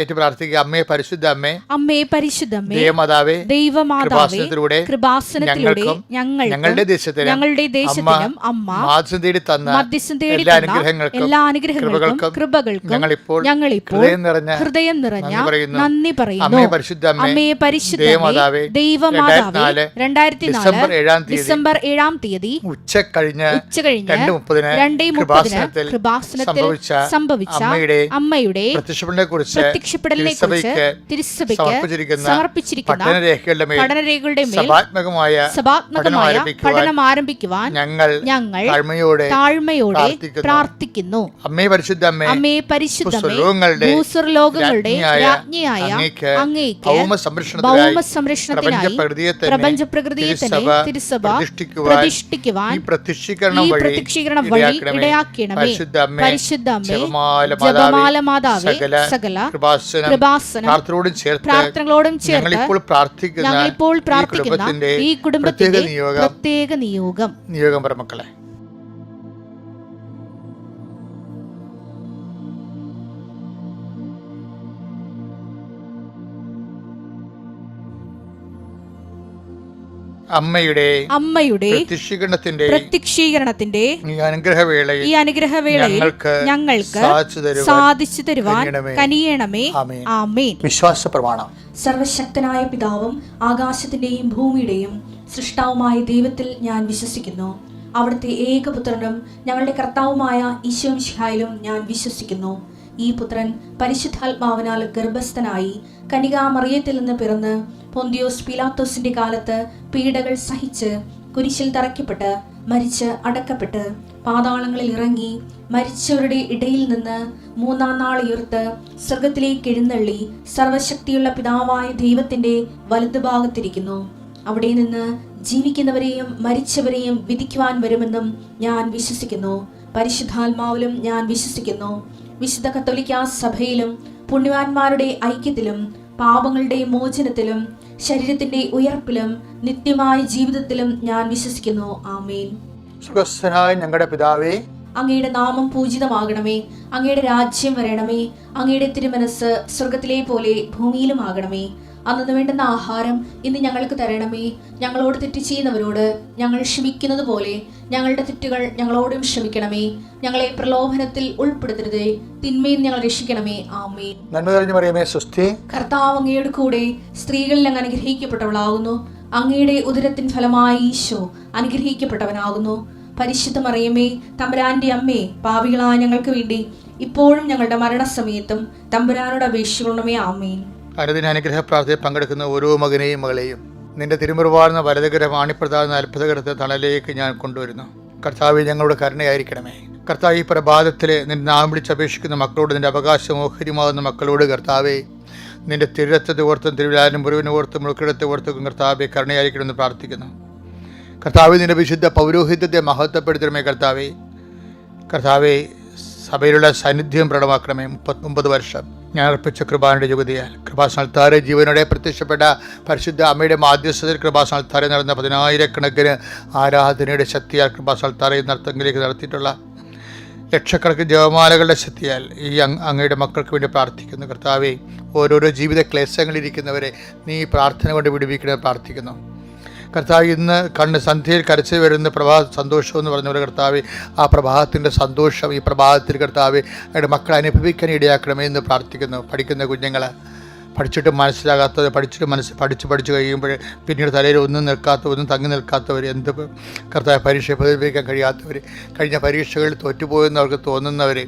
ഏറ്റു പ്രാർത്ഥിക്കുക. അമ്മേ പരിശുദ്ധ അമ്മേ, അമ്മേ പരിശുദ്ധമ്മേ, ദൈവമാതാവേ, ദൈവമാതാവേ, കൃപാസനത്തിലൂടെ ഞങ്ങളുടെ ദേശത്തിനും അമ്മ മധ്യസ്ഥം തേടി തന്ന എല്ലാ അനുഗ്രഹങ്ങൾക്കും കൃപകൾക്കും ഞങ്ങളിപ്പോൾ ഹൃദയം നിറഞ്ഞ നന്ദി പറയുന്നു. അമ്മേ പരിശുദ്ധമ്മേ, ദൈവമാതാവേ, 2004 ഡിസംബർ 7 തീയതി ഉച്ചകഴിഞ്ഞ് 2:30 കൃപാസനത്തിൽ സംഭവിച്ച അമ്മയുടെ പ്രത്യക്ഷപ്പെടലിനെ കുറിച്ച് തിരുസഭയ്ക്ക് സമർപ്പിച്ചിരിക്കുന്ന പഠനരേഖകളുടെ മേൽ സഭാത്മകമായ പഠനം ആരംഭിക്കുവാൻ ഞങ്ങൾ താഴ്മയോടെ പ്രാർത്ഥിക്കുന്നു. അമ്മേ പരിശുദ്ധമ്മേ, ഭൂസ്വർലോകങ്ങളുടെ രാജ്ഞിയായ അങ്ങേയ്ക്ക് ഭൗമ സംരക്ഷണത്തിനായി പ്രപഞ്ചപ്രകൃതിയെ തന്നെ തിരുസഭ പ്രതിഷ്ഠിക്കുവാൻ ഈ പ്രത്യക്ഷീകരണം വഴി ഇടയാക്കണമേ. പരിശുദ്ധമ്മേ, ജപമാല മാതാവേ, സകല കൃപാസന പ്രാർത്ഥനകളോടും ചേർത്ത് ഞങ്ങളിപ്പോൾ പ്രാർത്ഥിക്കുന്ന ഈ കുടുംബത്തിന്റെ പ്രത്യേക നിയോഗം മക്കളെ. അമ്മയുടെ പ്രത്യക്ഷീകരണത്തിന്റെ ഈ അനുഗ്രഹവേളയിൽ ഞങ്ങൾക്ക് സാധിച്ചു തരുവാൻ കനിയണമേ. ആമേൻ. വിശ്വാസ പ്രമാണം. സർവശക്തനായ പിതാവും ആകാശത്തിന്റെയും ഭൂമിയുടെയും സൃഷ്ടാവുമായ ദൈവത്തിൽ ഞാൻ വിശ്വസിക്കുന്നു. അവിടുത്തെ ഏകപുത്രനും ഞങ്ങളുടെ കർത്താവുമായ ഈശോ മിശിഹായിലും ഞാൻ വിശ്വസിക്കുന്നു. ഈ പുത്രൻ പരിശുദ്ധാത്മാവിനാൽ ഗർഭസ്ഥനായി കന്യകാമറിയത്തിൽ നിന്ന് പിറന്ന് പൊന്തിയോസ് പീലാത്തോസിന്റെ കാലത്ത് പീഡകൾ സഹിച്ച് കുരിശിൽ തറയ്ക്കപ്പെട്ട് മരിച്ച് അടക്കപ്പെട്ട് പാതാളങ്ങളിൽ ഇറങ്ങി മരിച്ചവരുടെ ഇടയിൽ നിന്ന് 3-ാം നാൾ ഉയർത്ത് സ്വർഗത്തിലേക്ക് എഴുന്നള്ളി സർവശക്തിയുള്ള പിതാവായ ദൈവത്തിന്റെ വലതുഭാഗത്തിരിക്കുന്നു. അവിടെ നിന്ന് ജീവിക്കുന്നവരെയും മരിച്ചവരെയും വിധിക്കുവാൻ വരുമെന്നും ഞാൻ വിശ്വസിക്കുന്നു. പരിശുദ്ധാത്മാവിലും ഞാൻ വിശ്വസിക്കുന്നു. വിശുദ്ധ കത്തോലിക്കാ സഭയിലും പുണ്യവാന്മാരുടെ ഐക്യത്തിലും പാപങ്ങളുടെ മോചനത്തിലും ശരീരത്തിന്റെ ഉയർപ്പിലും നിത്യമായ ജീവിതത്തിലും ഞാൻ വിശ്വസിക്കുന്നു. ആമേൻ. സ്വർഗ്ഗസ്ഥനായ ഞങ്ങളുടെ പിതാവേ, അങ്ങയുടെ നാമം പൂജിതമാകണമേ. അങ്ങയുടെ രാജ്യം വരണമേ. അങ്ങയുടെ തിരുമനസ് സ്വർഗത്തിലെ പോലെ ഭൂമിയിലും ആകണമേ. അന്നു വേണ്ടുന്ന ആഹാരം ഇന്ന് ഞങ്ങൾക്ക് തരണമേ. ഞങ്ങളോട് തെറ്റ് ചെയ്യുന്നവരോട് ഞങ്ങൾ ക്ഷമിക്കുന്നത് പോലെ ഞങ്ങളുടെ തെറ്റുകൾ ഞങ്ങളോടും ക്ഷമിക്കണമേ. ഞങ്ങളെ പ്രലോഭനത്തിൽ ഉൾപ്പെടുത്തരുതേ, തിന്മയിൽ ഞങ്ങൾ രക്ഷിക്കണമേ. ആമേൻ. നന്മ നിറഞ്ഞ മറിയമേ, സ്വസ്തി. കർത്താവ് അങ്ങയുടെ കൂടെ സ്ത്രീകളിൽ അങ്ങ് അനുഗ്രഹിക്കപ്പെട്ടവളാകുന്നു. അങ്ങയുടെ ഉദരത്തിൻ ഫലമായി ഈശോ അനുഗ്രഹിക്കപ്പെട്ടവനാകുന്നു. പരിശുദ്ധ മറിയമേ, തമ്പുരാന്റെ അമ്മേ, പാപികളായ ഞങ്ങൾക്ക് വേണ്ടി ഇപ്പോഴും ഞങ്ങളുടെ മരണസമയത്തും തമ്പുരാനോട് അപേക്ഷിക്കണമേ. ആമേൻ. അനുദിന അനുഗ്രഹ പ്രാർത്ഥനയിൽ പങ്കെടുക്കുന്ന ഓരോ മകനെയും മകളെയും നിന്റെ തിരുമുറിവാർന്ന വലതുകര വാണിപ്രദാന അത്ഭുതകരത്തെ തണലിലേക്ക് ഞാൻ കൊണ്ടുവരുന്നു. കർത്താവെ, ഞങ്ങളുടെ കരുണയായിരിക്കണമേ. കർത്താവ്, ഈ പ്രഭാതത്തിലെ നിന്റെ നാം വിളിച്ചപേക്ഷിക്കുന്ന മക്കളോട്, നിന്റെ അവകാശം ഓഹരിമാകുന്ന മക്കളോട് കർത്താവെ, നിന്റെ തിരുരത്തത്തെ ഓർത്തും തിരുവിലാനും മുറിവിനെ ഓർത്തും മുഴുക്കിടത്തെ ഓർത്തും കർത്താവെ കരുണയായിരിക്കണമെന്ന് പ്രാർത്ഥിക്കുന്നു. കർത്താവെ, നിന്റെ വിശുദ്ധ പൗരോഹിത്യത്തെ മഹത്വപ്പെടുത്തണമേ. കർത്താവെ, സഭയിലുള്ള സാന്നിധ്യം പ്രകടമാക്കണമേ. 39 വർഷം ഞാൻ അർപ്പിച്ച കൃപാനയുടെ യുഗതിയാൽ കൃപാസനത്താരെ ജീവനോടെ പ്രത്യക്ഷപ്പെട്ട പരിശുദ്ധ അമ്മയുടെ മാധ്യസ്ഥതയിൽ കൃപാസനത്താരെ നടന്ന 10,000-കണക്കിന് ആരാധനയുടെ ശക്തിയാൽ കൃപാസനത്താരെ നടത്തെങ്കിലേക്ക് നടത്തിയിട്ടുള്ള ലക്ഷക്കണക്കിന് ജപമാലകളുടെ ശക്തിയാൽ ഈ അങ്ങയുടെ മക്കൾക്ക് വേണ്ടി പ്രാർത്ഥിക്കുന്നു. കർത്താവെ, ഓരോരോ ജീവിത ക്ലേശങ്ങളിരിക്കുന്നവരെ നീ പ്രാർത്ഥന കൊണ്ട് വിടുവിക്കണമെന്ന് പ്രാർത്ഥിക്കുന്നു. കർത്താവ്, ഇന്ന് കണ്ണ് സന്ധ്യയിൽ കരച്ചു വരുന്ന സന്തോഷം എന്ന് പറഞ്ഞ പോലെ കർത്താവ്, ആ പ്രഭാതത്തിൻ്റെ സന്തോഷം ഈ പ്രഭാതത്തിൽ കർത്താവ് അവരുടെ മക്കളെ അനുഭവിക്കാൻ ഇടയാക്കണമേ എന്ന് പ്രാർത്ഥിക്കുന്നു. പഠിക്കുന്ന കുഞ്ഞുങ്ങൾ പഠിച്ചിട്ട് മനസ്സിലാകാത്തവർ പഠിച്ചു കഴിയുമ്പോൾ പിന്നീട് തലയിൽ ഒന്നും തങ്ങി നിൽക്കാത്തവർ, എന്ത് കർത്താവ് പരീക്ഷ പ്രതിഫലിക്കാൻ കഴിയാത്തവർ, കഴിഞ്ഞ പരീക്ഷകളിൽ തോറ്റുപോയെന്ന് അവർക്ക് തോന്നുന്നവർ,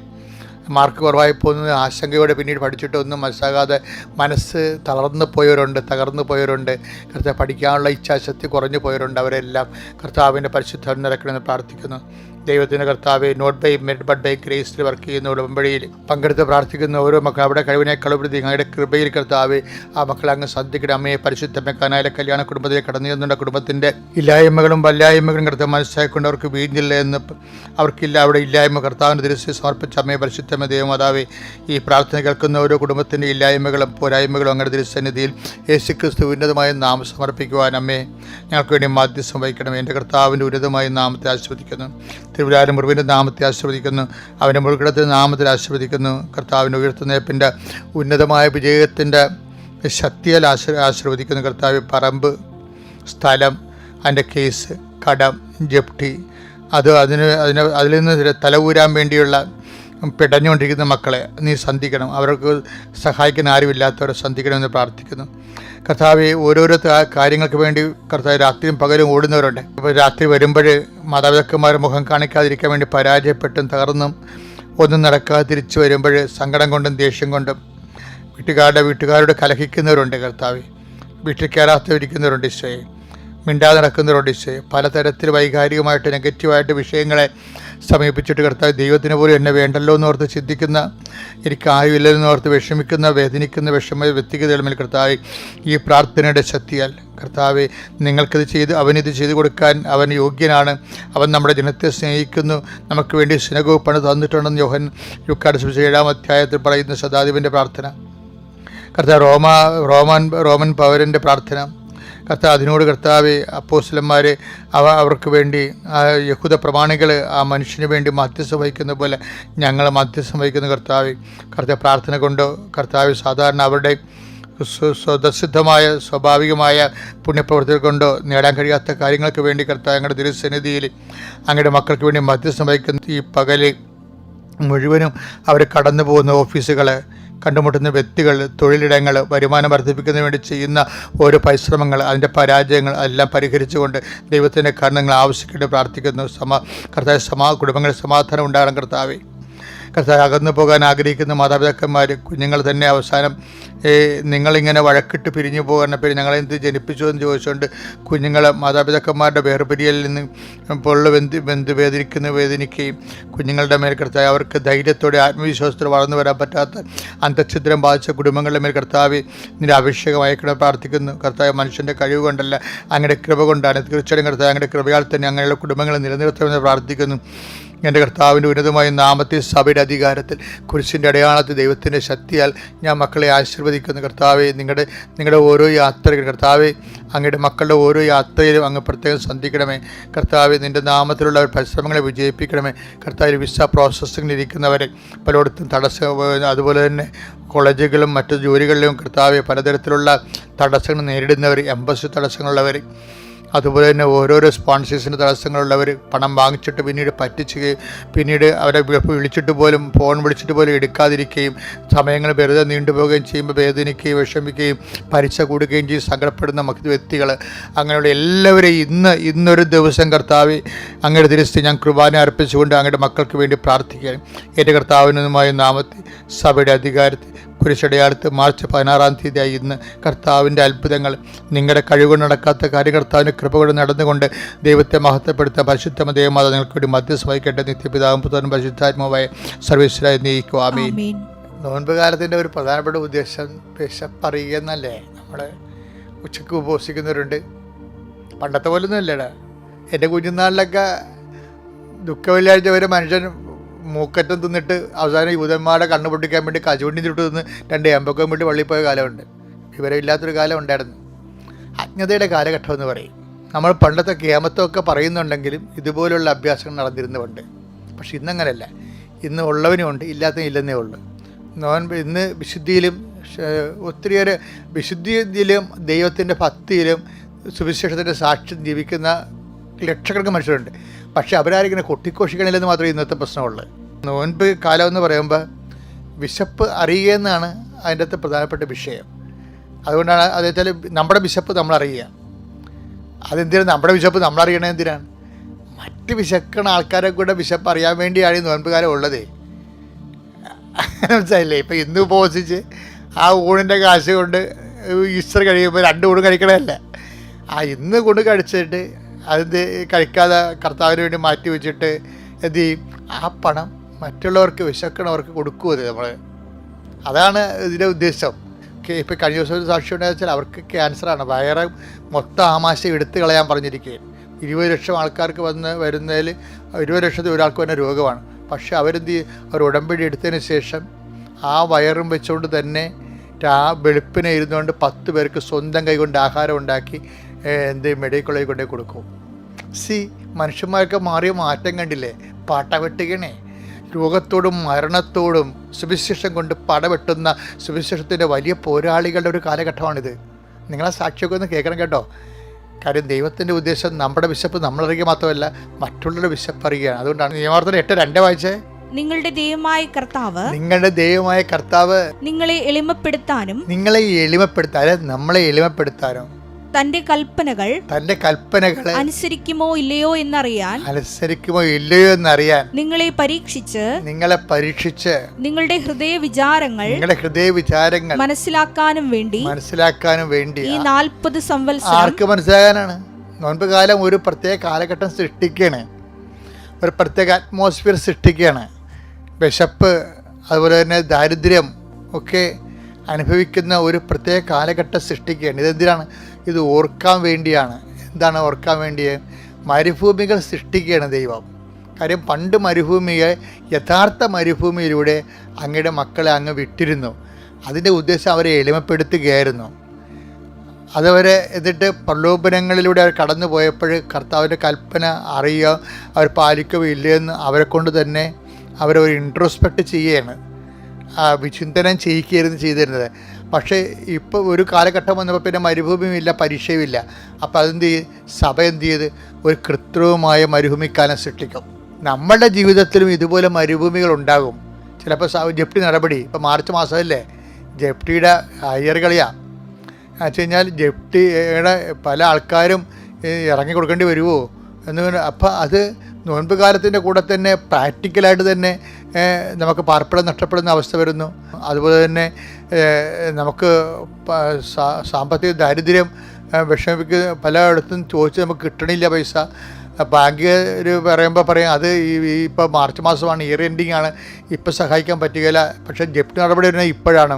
മാർക്ക് കുറവായി പോകുന്നത് ആശങ്കയോടെ പിന്നീട് പഠിച്ചിട്ട് ഒന്നും മനസ്സിലാകാതെ മനസ്സ് തകർന്നു പോയവരുണ്ട്. കർത്താവ്, പഠിക്കാനുള്ള ഇച്ഛാശക്തി കുറഞ്ഞു പോയവരുണ്ട്. അവരെല്ലാം കർത്താവിൻ്റെ പരിശുദ്ധം നിറക്കണമെന്ന് പ്രാർത്ഥിക്കുന്നു. ദൈവത്തിൻ്റെ കർത്താവെ, not by merit but by ഗ്രേസിൽ വർക്ക് ചെയ്യുന്ന ഉടമ്പടിയിൽ പങ്കെടുത്ത് പ്രാർത്ഥിക്കുന്ന ഓരോ മക്കൾ അവിടെ കഴിവിനെ കളുപ്പെടുത്തി അങ്ങയുടെ കൃപയിൽ കർത്താവെ ആ മക്കളെ അങ്ങ് ശ്രദ്ധിക്കട്ടെ. അമ്മയെ പരിശുദ്ധമേ, കാനായിലെ കല്യാണ കുടുംബത്തിൽ കടന്നു ചെന്നുണ്ട കുടുംബത്തിൻ്റെ ഇല്ലായ്മകളും വല്ലായ്മകളും കർത്താവ് മനസ്സിലാക്കിക്കൊണ്ട് അവർക്ക് വീഞ്ഞില്ല എന്ന് അവിടെ ഇല്ലായ്മ കർത്താവിൻ്റെ തിരുസി സമർപ്പിച്ച അമ്മയെ പരിശുദ്ധമേ ദൈവമാതാവേ, ഈ പ്രാർത്ഥന കേൾക്കുന്ന ഓരോ കുടുംബത്തിൻ്റെ ഇല്ലായ്മകളും പോരായ്മകളും അങ്ങയുടെ തിരുസന്നിധിയിൽ യേശുക്രിസ്തു ഉന്നതമായ നാമം സമർപ്പിക്കുവാൻ അമ്മേ ഞങ്ങൾക്ക് വേണ്ടി മാധ്യസ്ഥം വഹിക്കണം. എൻ്റെ കർത്താവിൻ്റെ ഉന്നതമായ നാമത്തെ ആസ്വദിക്കുന്നു. തിരുവിലാരം മുറിവിൻ്റെ നാമത്തെ ആശീർവദിക്കുന്നു. അവൻ്റെ മുറുകിടത്തിൻ്റെ നാമത്തിൽ ആശീർവദിക്കുന്നു. കർത്താവിൻ്റെ ഉയർത്തുന്നേപ്പിൻ്റെ ഉന്നതമായ വിജയത്തിൻ്റെ ശക്തിയാൽ ആശീർവദിക്കുന്നു. കർത്താവ് പറമ്പ്, സ്ഥലം, അതിൻ്റെ കേസ്, കടം, ജപ്തി, അതിൽ നിന്ന് തലകൂരാൻ വേണ്ടിയുള്ള പിടഞ്ഞുകൊണ്ടിരിക്കുന്ന മക്കളെ നീ സന്ധിക്കണം. അവർക്ക് സഹായിക്കാൻ ആരുമില്ലാത്തവരെ സന്ധിക്കണമെന്ന് പ്രാർത്ഥിക്കുന്നു. കർത്താവ് ഓരോരോ കാര്യങ്ങൾക്ക് വേണ്ടി കർത്താവ് രാത്രിയും പകലും ഓടുന്നവരുണ്ട്. ഇപ്പോൾ രാത്രി വരുമ്പോൾ മാതാപിതാക്കന്മാരുടെ മുഖം കാണിക്കാതിരിക്കാൻ വേണ്ടി പരാജയപ്പെട്ടും തകർന്നും ഒന്നും നടക്കാതെ തിരിച്ചു വരുമ്പോൾ സങ്കടം കൊണ്ടും ദേഷ്യം കൊണ്ടും വീട്ടുകാരോട് കലഹിക്കുന്നവരുണ്ട്. കർത്താവ് വീട്ടിൽ കയറാത്തവരിക്കുന്നവരുണ്ട്. ഈശോയെ മിണ്ടാതെ നടക്കുന്നവരുണ്ട്. ഈശോയെ പലതരത്തിൽ വൈകാരികമായിട്ട് നെഗറ്റീവായിട്ട് വിഷയങ്ങളെ സമീപിച്ചിട്ട് കർത്താവ് ദൈവത്തിന് പോലും എന്നെ വേണ്ടല്ലോ എന്നോർത്ത് ചിന്തിക്കുന്ന, എനിക്ക് ആയുമില്ലെന്ന് ഓർത്ത് വിഷമിക്കുന്ന, വേദനിക്കുന്ന വ്യക്തിഗതയുടെ മേൽ കർത്താവ് ഈ പ്രാർത്ഥനയുടെ ശക്തിയാൽ കർത്താവ് നിങ്ങൾക്കിത് ചെയ്ത് അവനിത് ചെയ്തു കൊടുക്കാൻ അവൻ യോഗ്യനാണ്. അവൻ നമ്മുടെ ജനത്തെ സ്നേഹിക്കുന്നു, നമുക്ക് വേണ്ടി സിനഗോഗ് പണി തന്നിട്ടുണ്ടെന്ന് ലുക്കായുടെ സുവിശേഷം 7-ാം അധ്യായത്തിൽ പറയുന്ന ശതാധിപൻ്റെ പ്രാർത്ഥന, കർത്താവ് റോമൻ പൗരൻ്റെ പ്രാർത്ഥന, കർത്താവ് അതിനോട് കർത്താവ് അപ്പോസ്തലന്മാർ അവർക്ക് വേണ്ടി യഹൂദ പ്രമാണികൾ ആ മനുഷ്യന് വേണ്ടി മധ്യസ്ഥം വഹിക്കുന്ന പോലെ ഞങ്ങൾ മധ്യസ്ഥം വഹിക്കുന്ന കർത്താവ് പ്രാർത്ഥന കൊണ്ടോ കർത്താവ് സാധാരണ അവരുടെ സ്വതസിദ്ധമായ സ്വാഭാവികമായ പുണ്യപ്രവർത്തികൾ കൊണ്ടോ നേടാൻ കഴിയാത്ത കാര്യങ്ങൾക്ക് വേണ്ടി കർത്താവ് ഞങ്ങളുടെ തിരുസന്നിധിയിൽ അങ്ങയുടെ മക്കൾക്ക് വേണ്ടി മധ്യസ്ഥം വഹിക്കുന്ന ഈ പകല് മുഴുവനും അവർ കടന്നു പോകുന്ന ഓഫീസുകൾ, കണ്ടുമുട്ടുന്ന വ്യക്തികൾ, തൊഴിലിടങ്ങൾ, വരുമാനം വർദ്ധിപ്പിക്കുന്നതിന് വേണ്ടി ചെയ്യുന്ന ഓരോ പരിശ്രമങ്ങൾ, അതിൻ്റെ പരാജയങ്ങൾ എല്ലാം പരിഹരിച്ചുകൊണ്ട് ദൈവത്തിൻ്റെ കാരണങ്ങൾ ആവശ്യിക്കേണ്ടി പ്രാർത്ഥിക്കുന്നു. കുടുംബങ്ങളിൽ സമാധാനം ഉണ്ടാകണം. കർത്താവ് അകന്നു പോകാൻ ആഗ്രഹിക്കുന്ന മാതാപിതാക്കന്മാർ, കുഞ്ഞുങ്ങൾ തന്നെ അവസാനം നിങ്ങളിങ്ങനെ വഴക്കിട്ട് പിരിഞ്ഞു പോകുന്ന പേര് ഞങ്ങളെന്ത് ജനിപ്പിച്ചു എന്ന് ചോദിച്ചുകൊണ്ട് കുഞ്ഞുങ്ങൾ മാതാപിതാക്കന്മാരുടെ വേർപിരിയലിൽ നിന്ന് വേദനിക്കുകയും കുഞ്ഞുങ്ങളുടെ മേൽ കർത്താവ് അവർക്ക് ധൈര്യത്തോടെ ആത്മവിശ്വാസത്തോടെ വളർന്നു വരാൻ പറ്റാത്ത അന്തഛിദ്രം ബാധിച്ച കുടുംബങ്ങളുടെ മേൽ കർത്താവ് നിന്റെ അഭിഷേകം അയക്കണം പ്രാർത്ഥിക്കുന്നു. കർത്താവ് മനുഷ്യൻ്റെ കഴിവ് കൊണ്ടല്ല, അങ്ങയുടെ കൃപ കൊണ്ടാണ്. തീർച്ചയായും കർത്താവ് അങ്ങയുടെ കൃപയാൽ തന്നെ അങ്ങനെയുള്ള കുടുംബങ്ങളെ നിലനിർത്തണമെന്ന് പ്രാർത്ഥിക്കുന്നു. എൻ്റെ കർത്താവിൻ്റെ ഉന്നതമായ നാമത്തിൽ സഭയുടെ അധികാരത്തിൽ കുരിശിൻ്റെ അടയാളത്തിൽ ദൈവത്തിൻ്റെ ശക്തിയാൽ ഞാൻ മക്കളെ ആശീർവദിക്കുന്നു. കർത്താവെ നിങ്ങളുടെ ഓരോ യാത്രയിലും കർത്താവെ അങ്ങയുടെ മക്കളുടെ ഓരോ യാത്രയിലും അങ്ങ് പ്രത്യേകം സന്ധിക്കണമേ. കർത്താവെ നിൻ്റെ നാമത്തിലുള്ള പരിശ്രമങ്ങളെ വിജയിപ്പിക്കണമേ. കർത്താവിൽ വിസ പ്രോസസ്സിങ്ങിലിരിക്കുന്നവരെ പലയിടത്തും അതുപോലെ തന്നെ കോളേജുകളും മറ്റു ജോലികളിലും കർത്താവെ പലതരത്തിലുള്ള തടസ്സങ്ങൾ നേരിടുന്നവർ, എംബസി തടസ്സങ്ങളുള്ളവർ, അതുപോലെ തന്നെ ഓരോരോ സ്പോൺസേഴ്സിൻ്റെ തടസ്സങ്ങളുള്ളവർ, പണം വാങ്ങിച്ചിട്ട് പിന്നീട് പറ്റിച്ചുകയും പിന്നീട് അവരെ വിളിച്ചിട്ട് പോലും ഫോൺ വിളിച്ചിട്ട് പോലും എടുക്കാതിരിക്കുകയും സമയങ്ങൾ വെറുതെ നീണ്ടുപോവുകയും ചെയ്യുമ്പോൾ വേദനിക്കുകയും വിഷമിക്കുകയും പരീക്ഷ കൂടുകയും ചെയ്ത് സങ്കടപ്പെടുന്ന വ്യക്തികൾ, അങ്ങനെയുള്ള എല്ലാവരെയും ഇന്നൊരു ദിവസം കർത്താവ് അങ്ങയുടെ തിരുത്തി ഞാൻ കുർബാന അർപ്പിച്ചുകൊണ്ട് അങ്ങയുടെ മക്കൾക്ക് വേണ്ടി പ്രാർത്ഥിക്കുകയാണ്. എൻ്റെ കർത്താവിനുമായ നാമത്തിൽ സഭയുടെ അധികാരത്തിൽ കുരിശടയാളത്ത് മാർച്ച് 16-ാം തീയതിയായി ഇന്ന് കർത്താവിൻ്റെ അത്ഭുതങ്ങൾ, നിങ്ങളുടെ കഴിവുകൊണ്ട് നടക്കാത്ത കാര്യം കർത്താവിൻ്റെ കൃപ കൊണ്ട് നടന്നുകൊണ്ട് ദൈവത്തെ മഹത്വപ്പെടുത്താൻ പരിശുദ്ധ ദൈവമാത നിങ്ങൾക്ക് വേണ്ടി മധ്യസ്ഥ വഹിക്കട്ടെ. നിത്യപിതാവും പുത്രനും പരിശുദ്ധാത്മാവായ സർവീശ്വരായി നീക്കും. ആമീൻ. നോൻപ് കാലത്തിൻ്റെ ഒരു പ്രധാനപ്പെട്ട ഉദ്ദേശം വിശപ്പറിയുക എന്നല്ലേ. നമ്മൾ ഉച്ചയ്ക്ക് ഉപവസിക്കുന്നവരുണ്ട്. പണ്ടത്തെ പോലൊന്നും അല്ലേടാ. എൻ്റെ കുഞ്ഞുനാളിലൊക്കെ ദുഃഖവെള്ളിയാഴ്ച വരെ മനുഷ്യൻ മൂക്കറ്റം തിന്നിട്ട് അവസാനം യൂതന്മാരുടെ കണ്ണു പൊട്ടിക്കാൻ വേണ്ടി കശുവണ്ടി ചുട്ട് തിന്ന് 2 ഏമ്പക്കം വേണ്ടി വള്ളിയിൽ പോയ കാലമുണ്ട്. വിവരമില്ലാത്തൊരു കാലം ഉണ്ടായിരുന്നു. അജ്ഞതയുടെ കാലഘട്ടം എന്ന് പറയും. നമ്മൾ പണ്ടത്തെ കേമത്വമൊക്കെ പറയുന്നുണ്ടെങ്കിലും ഇതുപോലുള്ള അഭ്യാസങ്ങൾ നടന്നിരുന്നുണ്ട്. പക്ഷെ ഇന്നങ്ങനെയല്ല. ഇന്ന് ഉള്ളവനുമുണ്ട്, ഇല്ലാത്തവനും ഇല്ലെന്നേ ഉള്ളൂ. ഇന്ന് വിശുദ്ധിയിലും ഒത്തിരിയേറെ വിശുദ്ധിയിലും ദൈവത്തിൻ്റെ ഭക്തിയിലും സുവിശേഷത്തിൻ്റെ സാക്ഷ്യം ജീവിക്കുന്ന ലക്ഷക്കണക്കിന് മനുഷ്യരുണ്ട്. പക്ഷേ അവരാരിങ്ങനെ കൊട്ടിക്കോഷിക്കണില്ലെന്ന് മാത്രമേ ഇന്നത്തെ പ്രശ്നമുള്ളൂ. നോൻപ് കാലം എന്ന് പറയുമ്പോൾ വിശപ്പ് അറിയുക എന്നാണ് അതിൻ്റെ അകത്ത് പ്രധാനപ്പെട്ട വിഷയം. അതുകൊണ്ടാണ് അതെച്ചാൽ നമ്മുടെ വിശപ്പ് നമ്മളറിയുക. അതെന്തിനാണ് നമ്മുടെ വിശപ്പ് നമ്മളറിയണത്? എന്തിനാണ്? മറ്റ് വിശക്കണ ആൾക്കാരെ കൂടെ വിശപ്പ് അറിയാൻ വേണ്ടിയാണ് ഈ നോൻപ് കാലം ഉള്ളത്. മനസ്സിലായില്ലേ? ഇപ്പം ഇന്ന് ഉപവസിച്ച് ആ ഊണിൻ്റെ കാശ് കൊണ്ട് ഈസ്റ്റർ കഴിയുമ്പോൾ 2 ഊണ് കഴിക്കണമല്ല. ഇന്ന് കൊണ്ട് കഴിച്ചിട്ട് അതിൻ്റെ കഴിക്കാതെ കർത്താവിന് വേണ്ടി മാറ്റി വെച്ചിട്ട് എന്ത് ചെയ്യും? ആ പണം മറ്റുള്ളവർക്ക് വിശക്കണവർക്ക് കൊടുക്കുമത് നമ്മൾ. അതാണ് ഇതിൻ്റെ ഉദ്ദേശം. ഇപ്പോൾ കഴിഞ്ഞ ദിവസം ഒരു സാക്ഷി ഉണ്ടായെന്ന് വെച്ചാൽ അവർക്ക് ക്യാൻസറാണ്. വയറ് മൊത്തം ആമാശയം എടുത്ത് കളയാൻ പറഞ്ഞിരിക്കുകയും 20 ലക്ഷം ആൾക്കാർക്ക് വരുന്നതിൽ 20 ലക്ഷത്തിൽ ഒരാൾക്ക് തന്നെ രോഗമാണ്. പക്ഷേ അവരെന്ത് ചെയ്യും? അവർ ഉടമ്പടി എടുത്തതിന് ശേഷം ആ വയറും വെച്ചുകൊണ്ട് തന്നെ വെളുപ്പിനെ ഇരുന്നുകൊണ്ട് 10 പേർക്ക് സ്വന്തം കൈകൊണ്ട് ആഹാരം ഉണ്ടാക്കി മെഡിക്കൽ കോളേജിൽ കൊണ്ടേ കൊടുക്കും. മനുഷ്യന്മാർക്ക് മാറിയ മാറ്റം കണ്ടില്ലേ? പടവെട്ടുകണേ. രോഗത്തോടും മരണത്തോടും സുവിശേഷം കൊണ്ട് പടവെട്ടുന്ന സുവിശേഷത്തിൻ്റെ വലിയ പോരാളികളുടെ ഒരു കാലഘട്ടമാണിത്. നിങ്ങളെ സാക്ഷിയൊക്കെ ഒന്ന് കേൾക്കണം കേട്ടോ. കാര്യം ദൈവത്തിൻ്റെ ഉദ്ദേശം നമ്മുടെ വിശപ്പ് നമ്മളറിയുക മാത്രമല്ല, മറ്റുള്ളവരുടെ വിശപ്പ് അറിയുകയാണ്. അതുകൊണ്ടാണ് നിയമാവർത്തനം 8:2 വായിച്ചേ. നിങ്ങളുടെ ദൈവമായ കർത്താവ് നിങ്ങളെ എളിമപ്പെടുത്താനും നമ്മളെ എളിമപ്പെടുത്താനും തന്റെ കൽപ്പനകൾ അനുസരിക്കുമോ ഇല്ലയോ എന്നറിയാൻ നിങ്ങളെ പരീക്ഷിച്ച് നിങ്ങളുടെ ഹൃദയ വിചാരങ്ങൾ മനസ്സിലാക്കാനും വേണ്ടി ഈ 40 സംവത്സരം. ആർക്ക് മനസ്സിലാകാനാണ്? നോൻപ് കാലം ഒരു പ്രത്യേക കാലഘട്ടം സൃഷ്ടിക്കുകയാണ്, ഒരു പ്രത്യേക അറ്റ്മോസ്ഫിയർ സൃഷ്ടിക്കുകയാണ്. വിശപ്പ്, അതുപോലെ തന്നെ ദാരിദ്ര്യം ഒക്കെ അനുഭവിക്കുന്ന ഒരു പ്രത്യേക കാലഘട്ടം സൃഷ്ടിക്കുകയാണ്. ഇതെന്തിനാണ്? ഇത് ഓർക്കാൻ വേണ്ടിയാണ്. എന്താണ് ഓർക്കാൻ വേണ്ടിയത്? മരുഭൂമികൾ സൃഷ്ടിക്കുകയാണ് ദൈവം. കാര്യം പണ്ട് മരുഭൂമിയെ യഥാർത്ഥ മരുഭൂമിയിലൂടെ അങ്ങയുടെ മക്കളെ അങ്ങ് വിട്ടിരുന്നു. അതിൻ്റെ ഉദ്ദേശം അവരെ എളിമപ്പെടുത്തുകയായിരുന്നു. അതുവരെ എന്നിട്ട് പ്രലോഭനങ്ങളിലൂടെ അവർ കടന്നു പോയപ്പോൾ കർത്താവിൻ്റെ കൽപ്പന അറിയുക, അവർ പാലിക്കുകയോ ഇല്ലയെന്ന് അവരെ കൊണ്ട് തന്നെ അവരൊരു ഇൻട്രോസ്പെക്റ്റ് ചെയ്യുകയാണ്, വിചിന്തനം ചെയ്യിക്കുകയായിരുന്നു ചെയ്തിരുന്നത്. പക്ഷേ ഇപ്പോൾ ഒരു കാലഘട്ടം വന്നപ്പോൾ പിന്നെ മരുഭൂമിയുമില്ല, പരീക്ഷയുമില്ല. അപ്പോൾ സഭ എന്ത് ചെയ്ത് ഒരു കൃത്രിമമായ മരുഭൂമിക്കാലം സൃഷ്ടിക്കും. നമ്മുടെ ജീവിതത്തിലും ഇതുപോലെ മരുഭൂമികൾ ഉണ്ടാകും. ചിലപ്പോൾ ജപ്തി നടപടി, ഇപ്പോൾ മാർച്ച് മാസമല്ലേ, ജപ്തിയുടെ ഹയർ കളിയാണ്. വെച്ച് കഴിഞ്ഞാൽ ജപ്തിയുടെ പല ആൾക്കാരും ഇറങ്ങി കൊടുക്കേണ്ടി വരുമോ എന്ന്. അപ്പോൾ അത് നോൻപ് കാലത്തിൻ്റെ കൂടെ തന്നെ പ്രാക്ടിക്കലായിട്ട് തന്നെ നമുക്ക് പാർപ്പിടം നഷ്ടപ്പെടുന്ന അവസ്ഥ വരുന്നു. അതുപോലെ തന്നെ നമുക്ക് സാമ്പത്തിക ദാരിദ്ര്യം വിഷമിക്കുന്ന പലയിടത്തും ചോദിച്ച് നമുക്ക് കിട്ടണില്ല പൈസ. ബാങ്ക് പറയുമ്പോൾ പറയും അത് ഇപ്പോൾ മാർച്ച് മാസമാണ്, ഇയർ എൻഡിങ് ആണ്, ഇപ്പോൾ സഹായിക്കാൻ പറ്റുകയില്ല. പക്ഷേ ജപ്തി നടപടി വരുന്നത് ഇപ്പോഴാണ്.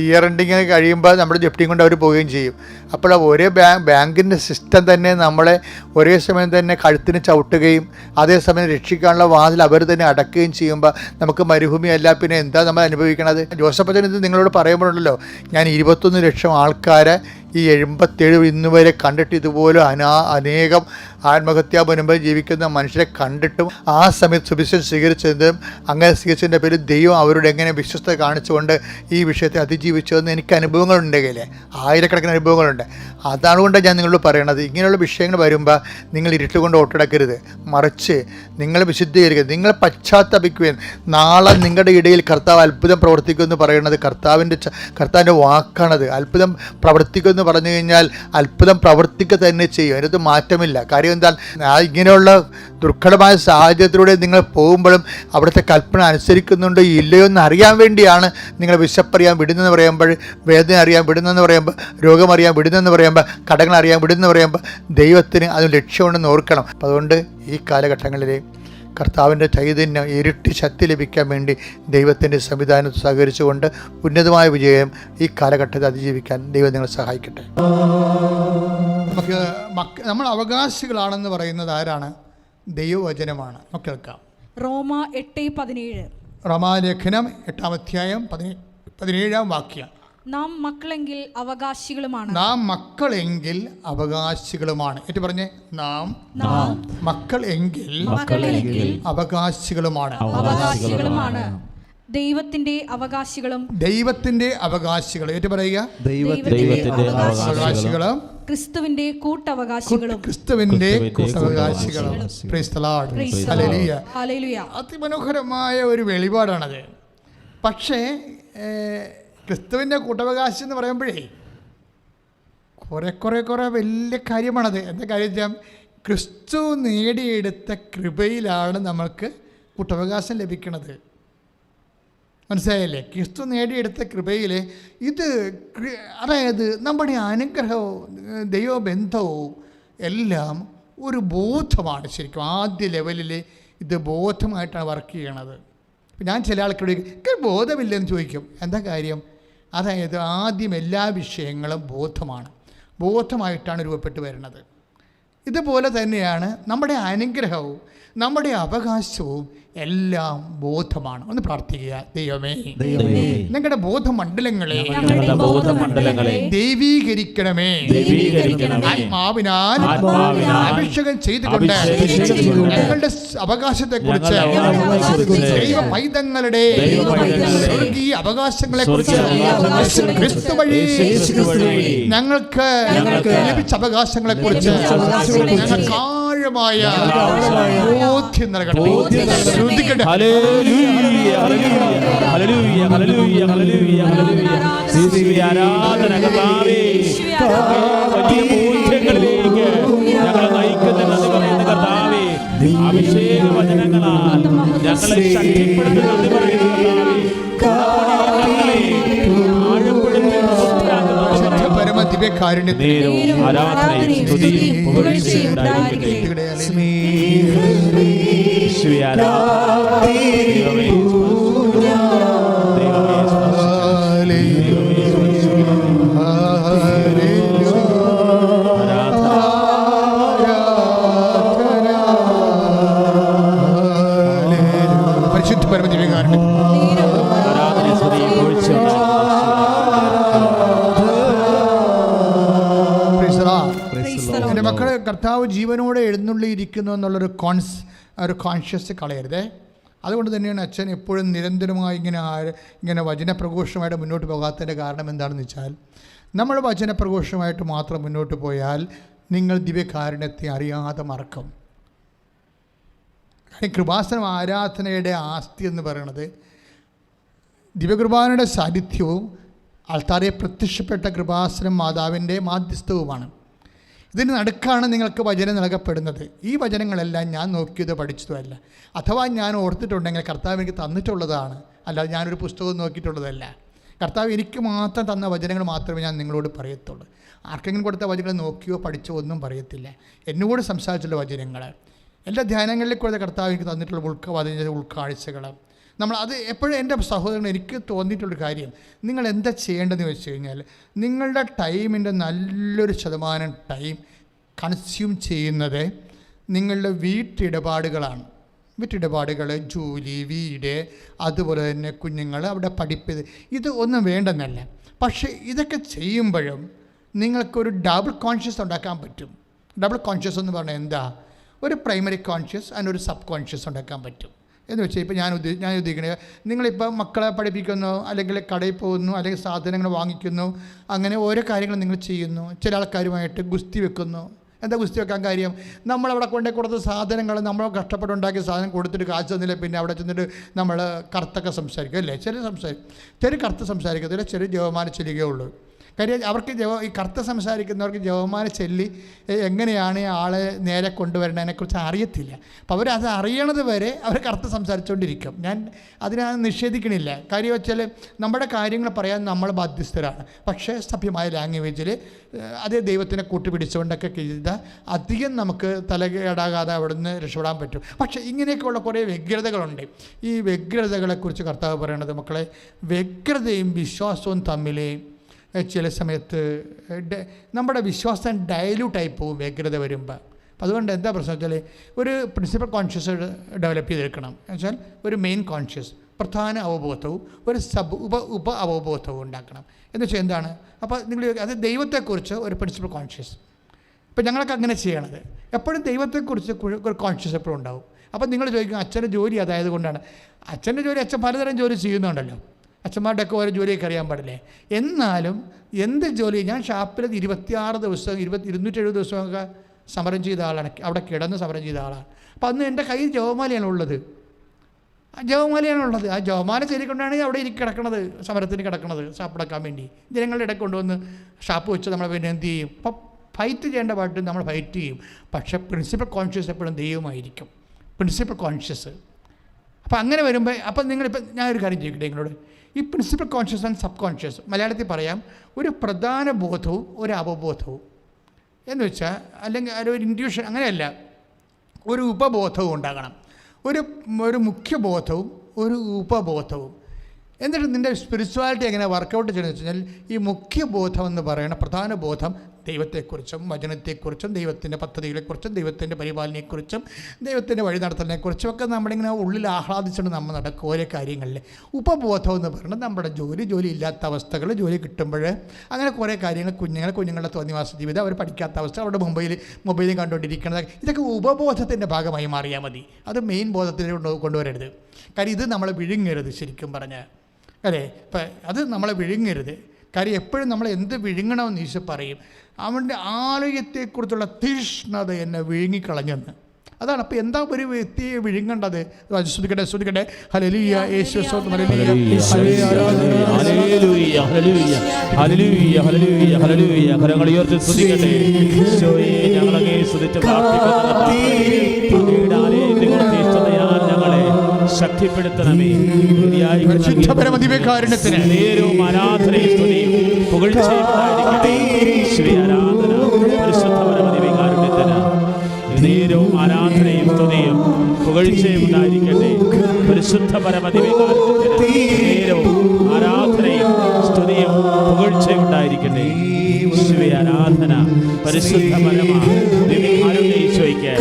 ഇയർ എൻഡിങ് കഴിയുമ്പോൾ നമ്മുടെ ജപ്തിയും കൊണ്ട് അവർ പോവുകയും ചെയ്യും. അപ്പോൾ ഒരേ ബാങ്കിൻ്റെ സിസ്റ്റം തന്നെ നമ്മളെ ഒരേ സമയം തന്നെ കഴുത്തിന് ചവിട്ടുകയും അതേസമയം രക്ഷിക്കാനുള്ള വാതിൽ അവർ തന്നെ അടക്കുകയും ചെയ്യുമ്പോൾ നമുക്ക് മരുഭൂമിയല്ല പിന്നെ എന്താ നമ്മൾ അനുഭവിക്കണത്? ജോസഫ് അച്ഛൻ ഇത് നിങ്ങളോട് പറയുമ്പോഴുണ്ടല്ലോ, ഞാൻ 21 ലക്ഷം ആൾക്കാരെ ഈ 77 ഇന്ന് വരെ കണ്ടിട്ട് ഇതുപോലെ അനേകം ആത്മഹത്യാ മുൻപ് ജീവിക്കുന്ന മനുഷ്യരെ കണ്ടിട്ടും ആ സമയത്ത് സുവിശേഷം സ്വീകരിച്ചതും അങ്ങനെ സ്വീകരിച്ചതിൻ്റെ പേരിൽ ദൈവം അവരോട് എങ്ങനെ വിശ്വസ്തത കാണിച്ചുകൊണ്ട് ഈ വിഷയത്തെ അതിജീവിച്ചതെന്ന് എനിക്ക് അനുഭവങ്ങളുണ്ടെങ്കിലേ, ആയിരക്കണക്കിന് അനുഭവങ്ങളുണ്ട്. അതാണ് കൊണ്ട് ഞാൻ നിങ്ങളോട് പറയണത്, ഇങ്ങനെയുള്ള വിഷയങ്ങൾ വരുമ്പോൾ നിങ്ങൾ ഇരുട്ടുകൊണ്ട് ഓട്ടടക്കരുത്, മറിച്ച് നിങ്ങൾ വിശുദ്ധീകരിക്കുക, നിങ്ങൾ പശ്ചാത്തപിക്കുകയും നാളെ നിങ്ങളുടെ ഇടയിൽ കർത്താവ് അത്ഭുതം പ്രവർത്തിക്കുമെന്ന് പറയുന്നത് കർത്താവിൻ്റെ വാക്കാണത്. അത്ഭുതം പ്രവർത്തിക്കുമെന്ന് പറഞ്ഞു കഴിഞ്ഞാൽ അത്ഭുതം പ്രവർത്തിക്കുക തന്നെ ചെയ്യും, അതിനകത്ത് മാറ്റമില്ല. കാര്യം എന്താ, ഇങ്ങനെയുള്ള ദുർഘടമായ സാഹചര്യത്തിലൂടെ നിങ്ങൾ പോകുമ്പോഴും അവിടുത്തെ കൽപ്പന അനുസരിക്കുന്നുണ്ടോ ഇല്ലയോ എന്ന് അറിയാൻ വേണ്ടിയാണ് നിങ്ങൾ വിശപ്പറിയാൻ വിടുന്നെന്ന് പറയുമ്പോൾ, വേദന അറിയാൻ വിടുന്നെന്ന് പറയുമ്പോൾ, രോഗമറിയാൻ വിടുന്നെന്ന് പറയുമ്പോൾ, കടങ്ങൾ അറിയാൻ വിടുന്നെന്ന് പറയുമ്പോൾ ദൈവത്തിന് അത് ലക്ഷ്യമുണ്ടെന്ന് ഓർക്കണം. അപ്പം അതുകൊണ്ട് ഈ കാലഘട്ടങ്ങളിൽ കർത്താവിൻ്റെ ചൈതന്യം ഇരട്ടി ശക്തി ലഭിക്കാൻ വേണ്ടി ദൈവത്തിൻ്റെ സംവിധാനത്തിൽ സഹകരിച്ചുകൊണ്ട് ഉന്നതമായ വിജയം ഈ കാലഘട്ടത്തെ അതിജീവിക്കാൻ ദൈവം നിങ്ങളെ സഹായിക്കട്ടെ. നമ്മൾ അവകാശികളാണെന്ന് പറയുന്നത് ആരാണ്? ദൈവവചനമാണ്. നമുക്ക് കേൾക്കാം. റോമ 8:17. റോമാലേഖനം 8-ാം അധ്യായം 17-ാം വാക്യം. നാം മക്കളെങ്കിൽ അവകാശികളുമാണ്. ഏറ്റു പറഞ്ഞേ, നാം മക്കൾ എങ്കിൽ അവകാശികളുമാണ്. ദൈവത്തിന്റെ അവകാശികളും. ഏറ്റു പറയുക, അവകാശികളും ക്രിസ്തുവിന്റെ കൂട്ടവകാശികളും. Praise the lord. ഹല്ലേലൂയ. അതിമനോഹരമായ ഒരു വെളിപാടാണത്. പക്ഷേ ക്രിസ്തുവിൻ്റെ കൂട്ടവകാശം എന്ന് പറയുമ്പോഴേ കുറേ വലിയ കാര്യമാണത്. എന്താ കാര്യം വെച്ചാൽ ക്രിസ്തു നേടിയെടുത്ത കൃപയിലാണ് നമ്മൾക്ക് കൂട്ടവകാശം ലഭിക്കുന്നത്. മനസ്സിലായല്ലേ? ക്രിസ്തു നേടിയെടുത്ത കൃപയിൽ ഇത്, അതായത് നമ്മുടെ അനുഗ്രഹവും ദൈവബന്ധവും എല്ലാം ഒരു ബോധമാണ്. ശരിക്കും ആദ്യ ലെവലിൽ ഇത് ബോധമായിട്ടാണ് വർക്ക് ചെയ്യണത്. ഞാൻ ചില ആൾക്കാരോട് ബോധമില്ലെന്ന് ചോദിക്കും. എന്താ കാര്യം? അതായത് ആദ്യം എല്ലാ വിഷയങ്ങളും ബോധമായിട്ടാണ് രൂപപ്പെട്ടു വരുന്നത്. ഇതുപോലെ തന്നെയാണ് നമ്മുടെ അനുഗ്രഹവും നമ്മുടെ അവകാശവും എല്ലാം ബോധമാണ്. ഒന്ന് പ്രാർത്ഥിക്കുക. ദൈവമേ, ഞങ്ങളുടെ ബോധമണ്ഡലങ്ങളെ ദൈവീകരിക്കണമേ. ആത്മാവിനാൽ അഭിഷേകം ചെയ്തുകൊണ്ട് ഞങ്ങളുടെ അവകാശത്തെക്കുറിച്ച്, ദൈവ പൈതങ്ങളുടെ സ്വർഗീയ അവകാശങ്ങളെക്കുറിച്ച് ക്രിസ്തു വഴി ഞങ്ങൾക്ക് ലഭിച്ച അവകാശങ്ങളെക്കുറിച്ച് ഞങ്ങൾക്ക് ആഴമായ ബോധ്യം നൽകണം. ശ്രദ്ധിക്കട്ടെ. Hallelujah, hallelujah, hallelujah, hallelujah, hallelujah. ആരാധന കർത്താവേ, വലിയ ബോധ്യങ്ങളിലേക്ക് ഞങ്ങളെ നയിക്കുന്ന നന്ദി പറയുന്ന കർത്താവേ, അഭിഷേക വചനങ്ങളാൽ ഞങ്ങളെ ശക്തിപ്പെടുത്തുന്ന നന്ദി പറയുന്ന കർത്താവേ, പരമ ദിവ്യകാരുണ്യത്തിന് ആരാധനയും സ്തുതിയും പുകഴ്ചയും ഉണ്ടായിരിക്കട്ടെ. പരിശുദ്ധ പരമ ദിവ്യകാരുണ്യത്തിന് എൻ്റെ മക്കളെ, കർത്താവ് ജീവനോടെ എഴുന്നള്ളിയിരിക്കുന്നു എന്നുള്ളൊരു കോൺഷ്യസ് കളയരുതേ. അതുകൊണ്ട് തന്നെയാണ് അച്ഛൻ എപ്പോഴും നിരന്തരമായി ഇങ്ങനെ വചനപ്രഘോഷമായിട്ട് മുന്നോട്ട് പോകാത്തതിൻ്റെ കാരണം എന്താണെന്ന് വെച്ചാൽ, നമ്മൾ വചനപ്രഘോഷമായിട്ട് മാത്രം മുന്നോട്ട് പോയാൽ നിങ്ങൾ ദിവ്യകാരുണ്യത്തെ അറിയാതെ മറക്കും. കൃപാസനം ആരാധനയുടെ ആസ്തി എന്ന് പറയുന്നത് ദിവ്യകൃപാനയുടെ സാന്നിധ്യവും ആൾത്താരെ പ്രത്യക്ഷപ്പെട്ട കൃപാസനം മാതാവിൻ്റെ മാധ്യസ്ഥവുമാണ്. ഇതിന് നടുക്കാണ് നിങ്ങൾക്ക് വചനം നൽകപ്പെടുന്നത്. ഈ വചനങ്ങളെല്ലാം ഞാൻ നോക്കിയതോ പഠിച്ചതുമല്ല, അഥവാ ഞാൻ ഓർത്തിട്ടുണ്ടെങ്കിൽ കർത്താവ് എനിക്ക് തന്നിട്ടുള്ളതാണ്, അല്ലാതെ ഞാനൊരു പുസ്തകം നോക്കിയിട്ടുള്ളതല്ല. കർത്താവ് എനിക്ക് മാത്രം തന്ന വചനങ്ങൾ മാത്രമേ ഞാൻ നിങ്ങളോട് പറയത്തുള്ളൂ. ആർക്കെങ്കിലും കൊടുത്ത വചനങ്ങൾ നോക്കിയോ പഠിച്ചോ ഒന്നും പറയത്തില്ല. എന്നോട് സംസാരിച്ചുള്ള വചനങ്ങൾ, എല്ലാ ധ്യാനങ്ങളിലും കൂടെ കർത്താവ് എനിക്ക് തന്നിട്ടുള്ള ഉൾക്കാഴ്ചകൾ, നമ്മൾ അത് എപ്പോഴും എൻ്റെ സഹോദരൻ എനിക്ക് തോന്നിയിട്ടുള്ളൊരു കാര്യം, നിങ്ങൾ എന്താ ചെയ്യേണ്ടതെന്ന് വെച്ച് കഴിഞ്ഞാൽ, നിങ്ങളുടെ ടൈമിൻ്റെ നല്ലൊരു ശതമാനം ടൈം കൺസ്യൂം ചെയ്യുന്നത് നിങ്ങളുടെ വീട്ടിടപാടുകളാണ്. വീട്ടിടപാടുകൾ, ജോലി, വീട്, അതുപോലെ തന്നെ കുഞ്ഞുങ്ങൾ, അവിടെ പഠിപ്പ്, ഇത് ഒന്നും വേണ്ടെന്നല്ല. പക്ഷേ ഇതൊക്കെ ചെയ്യുമ്പോഴും നിങ്ങൾക്കൊരു ഡബിൾ കോൺഷ്യസ് ഉണ്ടാക്കാൻ പറ്റും. ഡബിൾ കോൺഷ്യസ് എന്ന് പറഞ്ഞാൽ എന്താ? ഒരു പ്രൈമറി കോൺഷ്യസ് ആൻഡ് ഒരു സബ് കോൺഷ്യസ് ഉണ്ടാക്കാൻ പറ്റും. എന്ന് വെച്ചാൽ ഇപ്പോൾ ഞാൻ ഉദ്ദേശിക്കുന്നത്, നിങ്ങളിപ്പോൾ മക്കളെ പഠിപ്പിക്കുന്നു, അല്ലെങ്കിൽ കടയിൽ പോകുന്നു, അല്ലെങ്കിൽ സാധനങ്ങൾ വാങ്ങിക്കുന്നു, അങ്ങനെ ഓരോ കാര്യങ്ങൾ നിങ്ങൾ ചെയ്യുന്നു. ചില ആൾക്കാരുമായിട്ട് ഗുസ്തി വെക്കുന്നു. എന്താ ഗുസ്തി വെക്കാൻ കാര്യം? നമ്മളവിടെ കൊണ്ടേ കൊടുത്ത സാധനങ്ങൾ, നമ്മൾ കഷ്ടപ്പെട്ടുണ്ടാക്കിയ സാധനം കൊടുത്തിട്ട് കാശ് തന്നില്ല, പിന്നെ അവിടെ ചെന്നിട്ട് നമ്മൾ കറുത്തൊക്കെ സംസാരിക്കും അല്ലേ? ചില കറുത്ത് സംസാരിക്കത്തില്ല, ചില ജവമാന ചെല്ലുകയുള്ളൂ. കാര്യം അവർക്ക് ഈ കറുത്ത സംസാരിക്കുന്നവർക്ക് ജവമാന ചൊല്ലി എങ്ങനെയാണ് ആളെ നേരെ കൊണ്ടുവരണതിനെക്കുറിച്ച് അറിയത്തില്ല. അപ്പോൾ അവരത് അറിയണത് വരെ അവർ കറുത്ത് സംസാരിച്ചുകൊണ്ടിരിക്കും. ഞാൻ അതിനെ നിഷേധിക്കണില്ല. കാര്യം വെച്ചാൽ നമ്മുടെ കാര്യങ്ങൾ പറയാൻ നമ്മൾ ബാധ്യസ്ഥരാണ്. പക്ഷേ സഭ്യമായ ലാംഗ്വേജിൽ അതേ ദൈവത്തിനെ കൂട്ടുപിടിച്ചുകൊണ്ടൊക്കെ ചെയ്താൽ അധികം നമുക്ക് തലകേടാകാതെ അവിടെ നിന്ന് രക്ഷപ്പെടാൻ പറ്റും. പക്ഷേ ഇങ്ങനെയൊക്കെയുള്ള കുറേ വ്യഗ്രതകളുണ്ട്. ഈ വ്യഗ്രതകളെക്കുറിച്ച് കർത്താവ് പറയണത്, മക്കളെ, വ്യഗ്രതയും വിശ്വാസവും തമ്മിൽ ചില സമയത്ത് നമ്മുടെ വിശ്വാസം ഡയലൂട്ടായി പോകും വ്യഗ്രത വരുമ്പോൾ. അപ്പം അതുകൊണ്ട് എന്താ പ്രശ്നം വെച്ചാൽ, ഒരു പ്രിൻസിപ്പൽ കോൺഷ്യസ് ഡെവലപ്പ് ചെയ്തെടുക്കണം. എന്നുവെച്ചാൽ ഒരു മെയിൻ കോൺഷ്യസ്, പ്രധാന അവബോധവും ഒരു ഉപ അവബോധവും ഉണ്ടാക്കണം. എന്ന് വെച്ചാൽ എന്താണ്? അപ്പോൾ നിങ്ങൾ അത് ദൈവത്തെക്കുറിച്ച് ഒരു പ്രിൻസിപ്പൽ കോൺഷ്യസ്. ഇപ്പം ഞങ്ങളൊക്കെ അങ്ങനെ ചെയ്യണത്, എപ്പോഴും ദൈവത്തെക്കുറിച്ച് ഒരു കോൺഷ്യസ് എപ്പോഴും ഉണ്ടാവും. അപ്പം നിങ്ങൾ ചോദിക്കും, അച്ഛൻ്റെ ജോലി അതായത് കൊണ്ടാണ്. അച്ഛൻ്റെ ജോലി, അച്ഛൻ പലതരം ജോലി ചെയ്യുന്നുണ്ടല്ലോ. അച്ഛന്മാരുടെയൊക്കെ ഓരോ ജോലിയൊക്കെ അറിയാൻ പാടില്ലേ? എന്നാലും എന്ത് ജോലി, ഞാൻ ഷാപ്പിൽ 26 ദിവസം 270 ദിവസമൊക്കെ സമരം ചെയ്ത ആളാണ്, അവിടെ കിടന്ന് സമരം ചെയ്ത ആളാണ്. അപ്പം അന്ന് എൻ്റെ കയ്യിൽ ജവമാലയാണുള്ളത്. ആ ജവമാല ചൊല്ലിക്കൊണ്ടാണ് അവിടെ കിടക്കണത്, സമരത്തിന് കിടക്കണത്, ഷാപ്പിടക്കാൻ വേണ്ടി. ജനങ്ങളുടെ ഇടയ്ക്ക് കൊണ്ടുവന്ന് ഷാപ്പ് വെച്ച് നമ്മൾ പിന്നെ എന്ത് ചെയ്യും? അപ്പം ഫൈറ്റ് ചെയ്യേണ്ട പാട്ട് നമ്മൾ ഫൈറ്റ് ചെയ്യും. പക്ഷേ പ്രിൻസിപ്പൽ കോൺഷ്യസ് എപ്പോഴും ദൈവമായിരിക്കും, പ്രിൻസിപ്പൽ കോൺഷ്യസ്. അപ്പം അങ്ങനെ വരുമ്പോൾ, അപ്പം നിങ്ങളിപ്പോൾ ഞാനൊരു കാര്യം ചോദിക്കട്ടെ നിങ്ങളോട്, ഈ principal conscious and sub conscious, മലയാളത്തിൽ പറയാം, ഒരു പ്രധാന ബോധവും ഒരു അവബോധവും എന്ന് വെച്ചാൽ, അല്ലെങ്കിൽ ഒരു ഇൻഡ്യൂഷൻ, അങ്ങനെയല്ല, ഒരു ഉപബോധവും ഉണ്ടാകണം. ഒരു മുഖ്യബോധവും ഒരു ഉപബോധവും. എന്നിട്ട് നിൻ്റെ സ്പിരിച്വാലിറ്റി എങ്ങനെ വർക്കൗട്ട് ചെയ്യുന്നത് വെച്ച് കഴിഞ്ഞാൽ, ഈ മുഖ്യബോധം എന്ന് പറയുന്ന പ്രധാന ബോധം ദൈവത്തെക്കുറിച്ചും വചനത്തെക്കുറിച്ചും ദൈവത്തിൻ്റെ പദ്ധതികളെക്കുറിച്ചും ദൈവത്തിൻ്റെ പരിപാലനയെക്കുറിച്ചും ദൈവത്തിൻ്റെ വഴി നടത്തലിനെക്കുറിച്ചും ഒക്കെ നമ്മളിങ്ങനെ ഉള്ളിൽ ആഹ്ലാദിച്ചുകൊണ്ട് നമ്മൾ നടക്കും ഓരോ കാര്യങ്ങളിൽ. ഉപബോധം എന്ന് പറയുന്നത് നമ്മുടെ ജോലി ഇല്ലാത്ത അവസ്ഥകൾ, ജോലി കിട്ടുമ്പോൾ അങ്ങനെ കുറേ കാര്യങ്ങൾ, കുഞ്ഞുങ്ങളുടെ തോന്നിവാസ ജീവിതം, അവർ പഠിക്കാത്ത അവസ്ഥ, അവരുടെ മൊബൈലിൽ കണ്ടുകൊണ്ടിരിക്കുന്നത്, ഇതൊക്കെ ഉപബോധത്തിൻ്റെ ഭാഗമായി മാറിയാൽ മതി. അത് മെയിൻ ബോധത്തിലേക്ക് കൊണ്ടുവരരുത്. കാര്യം ഇത് നമ്മളെ വിഴുങ്ങരുത്. ശരിക്കും പറഞ്ഞാൽ അല്ലേ, ഇപ്പം അത് നമ്മളെ വിഴുങ്ങരുത്. കാര്യം എപ്പോഴും നമ്മൾ എന്ത് വിഴുങ്ങണമെന്ന് ഈശോ പറയും, അവൻ്റെ ആലയത്തെക്കുറിച്ചുള്ള തീഷ്ണത എന്നെ വിഴുങ്ങിക്കളഞ്ഞെന്ന്. അതാണ്. അപ്പോൾ എന്താ ഒരു വ്യക്തിയെ വിഴുങ്ങേണ്ടത്? ശ്രദ്ധിക്കട്ടെ. ഹല്ലേലൂയ, യേശുവേ സ്തോത്രം, hallelujah, hallelujah, hallelujah, hallelujah, hallelujah. കരങ്ങൾ ഉയർത്തി സ്തുതിക്കട്ടെ. ഈശോയെ ഞങ്ങളെ സ്തുതിച്ച് പ്രാർത്ഥിക്കുന്ന ഞങ്ങളെ ശക്തിപ്പെടുത്തണമേ. നേരവും ആരാധനയും സ്തുതിയും പുകഴ്ചയും ഉണ്ടായിരിക്കട്ടെ. ആരാധന പരിശുദ്ധ പരമദിവ്യകാരുണ്യത്തിന് നേരവും ആരാധനയും സ്തുതിയും പുകഴ്ചയും ഉണ്ടായിരിക്കട്ടെ. പരിശുദ്ധ പരമദിവ്യകാരുണ്യത്തിന് നേരവും ആരാധനയും സ്തുതിയും പുകഴ്ചയും ഉണ്ടായിരിക്കട്ടെ. ആരാധന പരിശുദ്ധ പരമ ദിവ്യകാരുണ്യ ഈശോയ്ക്ക്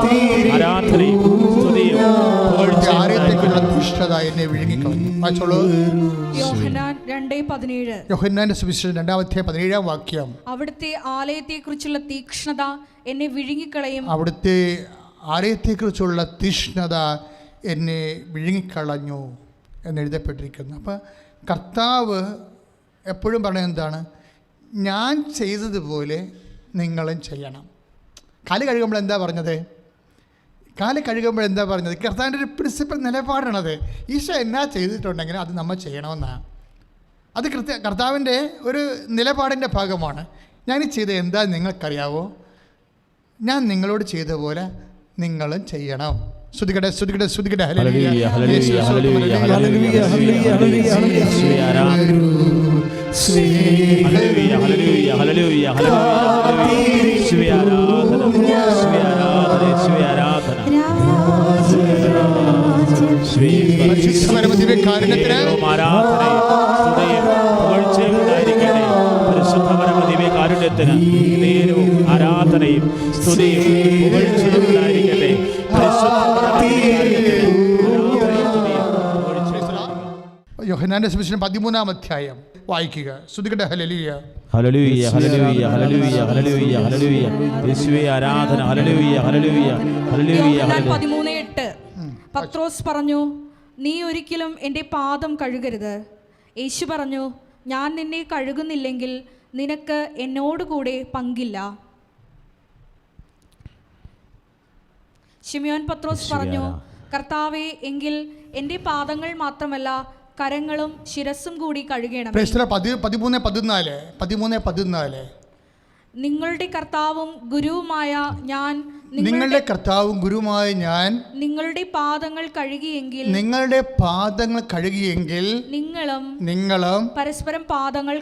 നേരവും ആരാധനയും സ്തുതിയും യോഹന്നാന്റെ സുവിശേഷം 2:17 വാക്യം. അവിടുത്തെ ആലയത്തെക്കുറിച്ചുള്ള തീക്ഷ്ണത എന്നെ വിഴുങ്ങിക്കളയും. അവിടുത്തെ ആലയത്തെക്കുറിച്ചുള്ള തീക്ഷ്ണത എന്നെ വിഴുങ്ങിക്കളഞ്ഞു എന്ന് എഴുതപ്പെട്ടിരിക്കുന്നു. അപ്പം കർത്താവ് എപ്പോഴും പറയുന്നത് എന്താണ്? ഞാൻ ചെയ്തതുപോലെ നിങ്ങളും ചെയ്യണം. കാല് കഴുകുമ്പോൾ എന്താ പറഞ്ഞത്? കർത്താവിൻ്റെ ഒരു പ്രിൻസിപ്പൽ നിലപാടാണത്. ഈശോ എന്നാ ചെയ്തിട്ടുണ്ടെങ്കിൽ അത് നമ്മൾ ചെയ്യണമെന്നാണ്. അത് കർത്താവിൻ്റെ ഒരു നിലപാടിൻ്റെ ഭാഗമാണ്. ഞാൻ ചെയ്ത എന്താ നിങ്ങൾക്കറിയാവോ? ഞാൻ നിങ്ങളോട് ചെയ്ത പോലെ നിങ്ങളും ചെയ്യണം. ശ്രുതികട്ടെ. Hallelujah, hallelujah, hallelujah, hallelujah, hallelujah, hallelujah, hallelujah, കാരുണ്യത്തിന് നേരവും ആരാധനയും സ്തുതിയും പുകഴ്ചയും ഉണ്ടായിരിക്കട്ടെ. യോഹന്നാന്റെ സുവിശേഷം 13-ാം അധ്യായം വായിക്കുക. ശ്രുതികട്ടെ. Hallelujah, hallelujah, hallelujah, hallelujah, hallelujah, hallelujah. യേശുവേ ആരാധന. Hallelujah, hallelujah, hallelujah. 13:8 പത്രോസ് പറഞ്ഞു, നീ ഒരിക്കലും എൻ്റെ പാദം കഴുകരുത്. യേശു പറഞ്ഞു, ഞാൻ നിന്നെ കഴുകുന്നില്ലെങ്കിൽ നിനക്ക് എന്നോടുകൂടെ പങ്കില്ല. ശിമയോൻ പത്രോസ് പറഞ്ഞു, കർത്താവേ, എങ്കിൽ എൻ്റെ പാദങ്ങൾ മാത്രമല്ല കരങ്ങളും ശിരസ്സും കൂടി കഴുകണം. 13:14 നിങ്ങളുടെ കർത്താവും ഗുരുവുമായ ഞാൻ നിങ്ങളുടെ പാദങ്ങൾ കഴുകിയെങ്കിൽ നിങ്ങളും പരസ്പരം പാദങ്ങൾ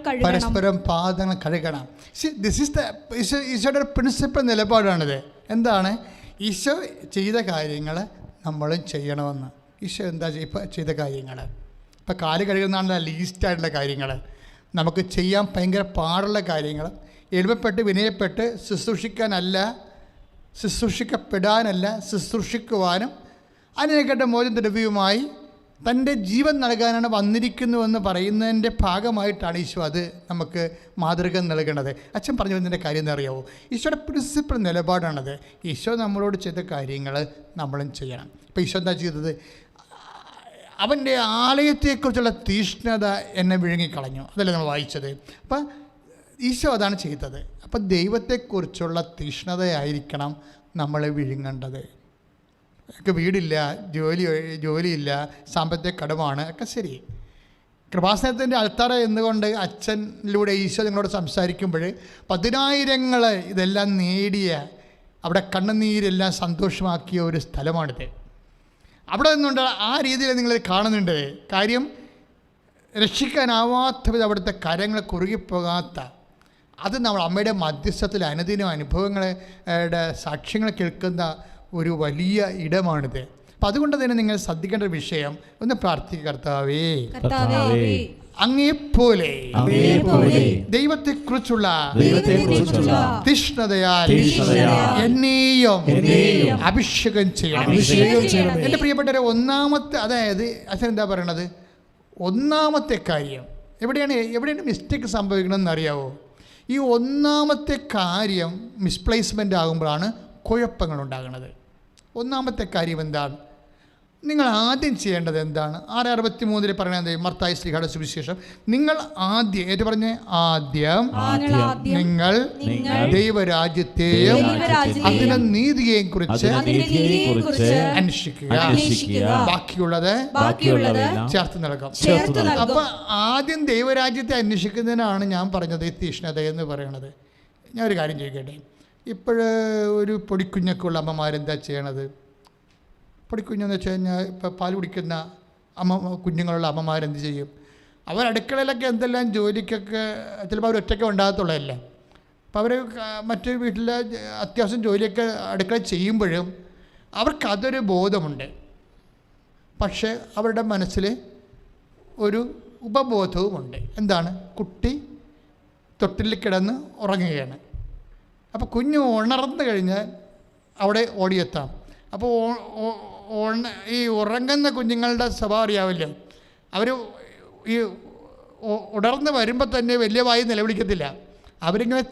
കഴുകണം. ഈശോയുടെ പ്രിൻസിപ്പൽ നിലപാടാണിത്. എന്താണ്? ഈശോ ചെയ്ത കാര്യങ്ങൾ നമ്മളും ചെയ്യണമെന്ന്. ഈശോ എന്താ ചെയ്ത കാര്യങ്ങൾ? ഇപ്പം കാല് കഴുകുന്നതാണല്ലോ ലീസ്റ്റായിട്ടുള്ള കാര്യങ്ങൾ. നമുക്ക് ചെയ്യാൻ ഭയങ്കര പാടുള്ള കാര്യങ്ങൾ, എളിമപ്പെട്ട് വിനയപ്പെട്ട് ശുശ്രൂഷിക്കപ്പെടാനല്ല, ശുശ്രൂഷിക്കുവാനും അതിനെക്കേണ്ട മോചനദ്രവ്യവുമായി തൻ്റെ ജീവൻ നൽകാനാണ് വന്നിരിക്കുന്നുവെന്ന് പറയുന്നതിൻ്റെ ഭാഗമായിട്ടാണ് ഈശോ അത് നമുക്ക് മാതൃക നൽകണത്. അച്ഛൻ പറഞ്ഞു വന്നതിൻ്റെ കാര്യം എന്നറിയാവോ? ഈശോയുടെ പ്രിൻസിപ്പൽ നിലപാടാണത്. ഈശോ നമ്മളോട് ചെയ്ത കാര്യങ്ങൾ നമ്മളും ചെയ്യണം. ഇപ്പോൾ ഈശോ എന്താ ചെയ്തത്? അവൻ്റെ ആലയത്തെക്കുറിച്ചുള്ള തീഷ്ണത എന്നെ വിഴുങ്ങിക്കളഞ്ഞു. അതല്ലേ നമ്മൾ വായിച്ചത്. അപ്പം ഈശോ അതാണ് ചെയ്തത്. അപ്പം ദൈവത്തെക്കുറിച്ചുള്ള തീഷ്ണതയായിരിക്കണം നമ്മളെ വിഴുങ്ങേണ്ടത്. എനിക്ക് വീടില്ല, ജോലിയില്ല, സാമ്പത്തിക കടമാണ്, ഒക്കെ ശരി. കൃപാസനത്തിൻ്റെ അൾത്താറ എന്നുകൊണ്ട് അച്ഛനിലൂടെ ഈശോ നിങ്ങളോട് സംസാരിക്കുമ്പോൾ 10,000 ഇതെല്ലാം നേടിയ, അവിടെ കണ്ണുനീരെല്ലാം സന്തോഷമാക്കിയ ഒരു സ്ഥലമാണിത്. അവിടെ നിന്നുകൊണ്ട് ആ രീതിയിൽ നിങ്ങൾ കാണുന്നുണ്ട്. കാര്യം രക്ഷിക്കാനാവാത്ത വിധം അവിടുത്തെ കരങ്ങൾ കുറുകിപ്പോകാത്ത, അത് നമ്മൾ അമ്മയുടെ മധ്യസ്ഥത്തിൽ അനുദിനം അനുഭവങ്ങളുടെ സാക്ഷ്യങ്ങൾ കേൾക്കുന്ന ഒരു വലിയ ഇടമാണിത്. അപ്പം അതുകൊണ്ട് തന്നെ നിങ്ങൾ ശ്രദ്ധിക്കേണ്ട വിഷയം ഒന്ന് പ്രാർത്ഥിക്കുക. കർത്താവേ, അങ്ങേപ്പോലെ ദൈവത്തെക്കുറിച്ചുള്ള തീഷ്ണതയാൽ എന്നെയും അഭിഷേകം ചെയ്യണം. എൻ്റെ പ്രിയപ്പെട്ടവരെ, ഒന്നാമത്തെ, അതായത് അച്ഛനെന്താ പറയണത്, ഒന്നാമത്തെ കാര്യം എവിടെയാണ് മിസ്റ്റേക്ക് സംഭവിക്കണമെന്ന് അറിയാവോ? ഈ ഒന്നാമത്തെ കാര്യം മിസ്പ്ലേസ്മെൻ്റ് ആകുമ്പോഴാണ് കുഴപ്പങ്ങൾ ഉണ്ടാകുന്നത്. ഒന്നാമത്തെ കാര്യം എന്താണ്? നിങ്ങൾ ആദ്യം ചെയ്യേണ്ടത് എന്താണ്? 6:63 പറയുന്നത് മർത്തായി ശ്ലീഹയുടെ സുവിശേഷം, നിങ്ങൾ ആദ്യം ഏറ്റു പറഞ്ഞ ആദ്യം നിങ്ങൾ ദൈവരാജ്യത്തെയും അതിന്റെ നീതിയെയും കുറിച്ച് അന്വേഷിക്കുക, ബാക്കിയുള്ളത് ചേർത്ത് നൽകാം. അപ്പൊ ആദ്യം ദൈവരാജ്യത്തെ അന്വേഷിക്കുന്നതിനാണ് ഞാൻ പറഞ്ഞത് ഈ തീഷ്ണത എന്ന് പറയുന്നത്. ഞാൻ ഒരു കാര്യം ചോദിക്കട്ടെ, ഒരു പൊടിക്കുഞ്ഞൊക്കെയുള്ള അമ്മമാരെന്താ ചെയ്യണത്? പൊടിക്കുഞ്ഞെന്ന് വെച്ച് കഴിഞ്ഞാൽ ഇപ്പോൾ പാൽ കുടിക്കുന്ന കുഞ്ഞുങ്ങളുള്ള അമ്മമാരെന്ത് ചെയ്യും? അടുക്കളയിലൊക്കെ എന്തെല്ലാം ജോലിക്കൊക്കെ ചിലപ്പോൾ അവർ ഒറ്റയ്ക്ക് ഉണ്ടാകത്തുള്ളതല്ല. അപ്പോൾ അവർ മറ്റു വീട്ടിലെ അത്യാവശ്യം ജോലിയൊക്കെ അടുക്കള ചെയ്യുമ്പോഴും അവർക്കതൊരു ബോധമുണ്ട്. പക്ഷേ അവരുടെ മനസ്സിൽ ഒരു ഉപബോധവുമുണ്ട്. എന്താണ്? കുട്ടി തൊട്ടിൽ കിടന്ന് ഉറങ്ങുകയാണ്. അപ്പോൾ കുഞ്ഞ് ഉണർന്നു കഴിഞ്ഞാൽ അവിടെ ഓടിയെത്താം. അപ്പോൾ ഈ ഉറങ്ങുന്ന കുഞ്ഞുങ്ങളുടെ സ്വഭാവം അറിയാമല്ലോ, അവർ ഈ ഉണർന്ന് വരുമ്പോൾ തന്നെ വലിയ വായി നിലവിളിക്കത്തില്ല. അവരിങ്ങനെ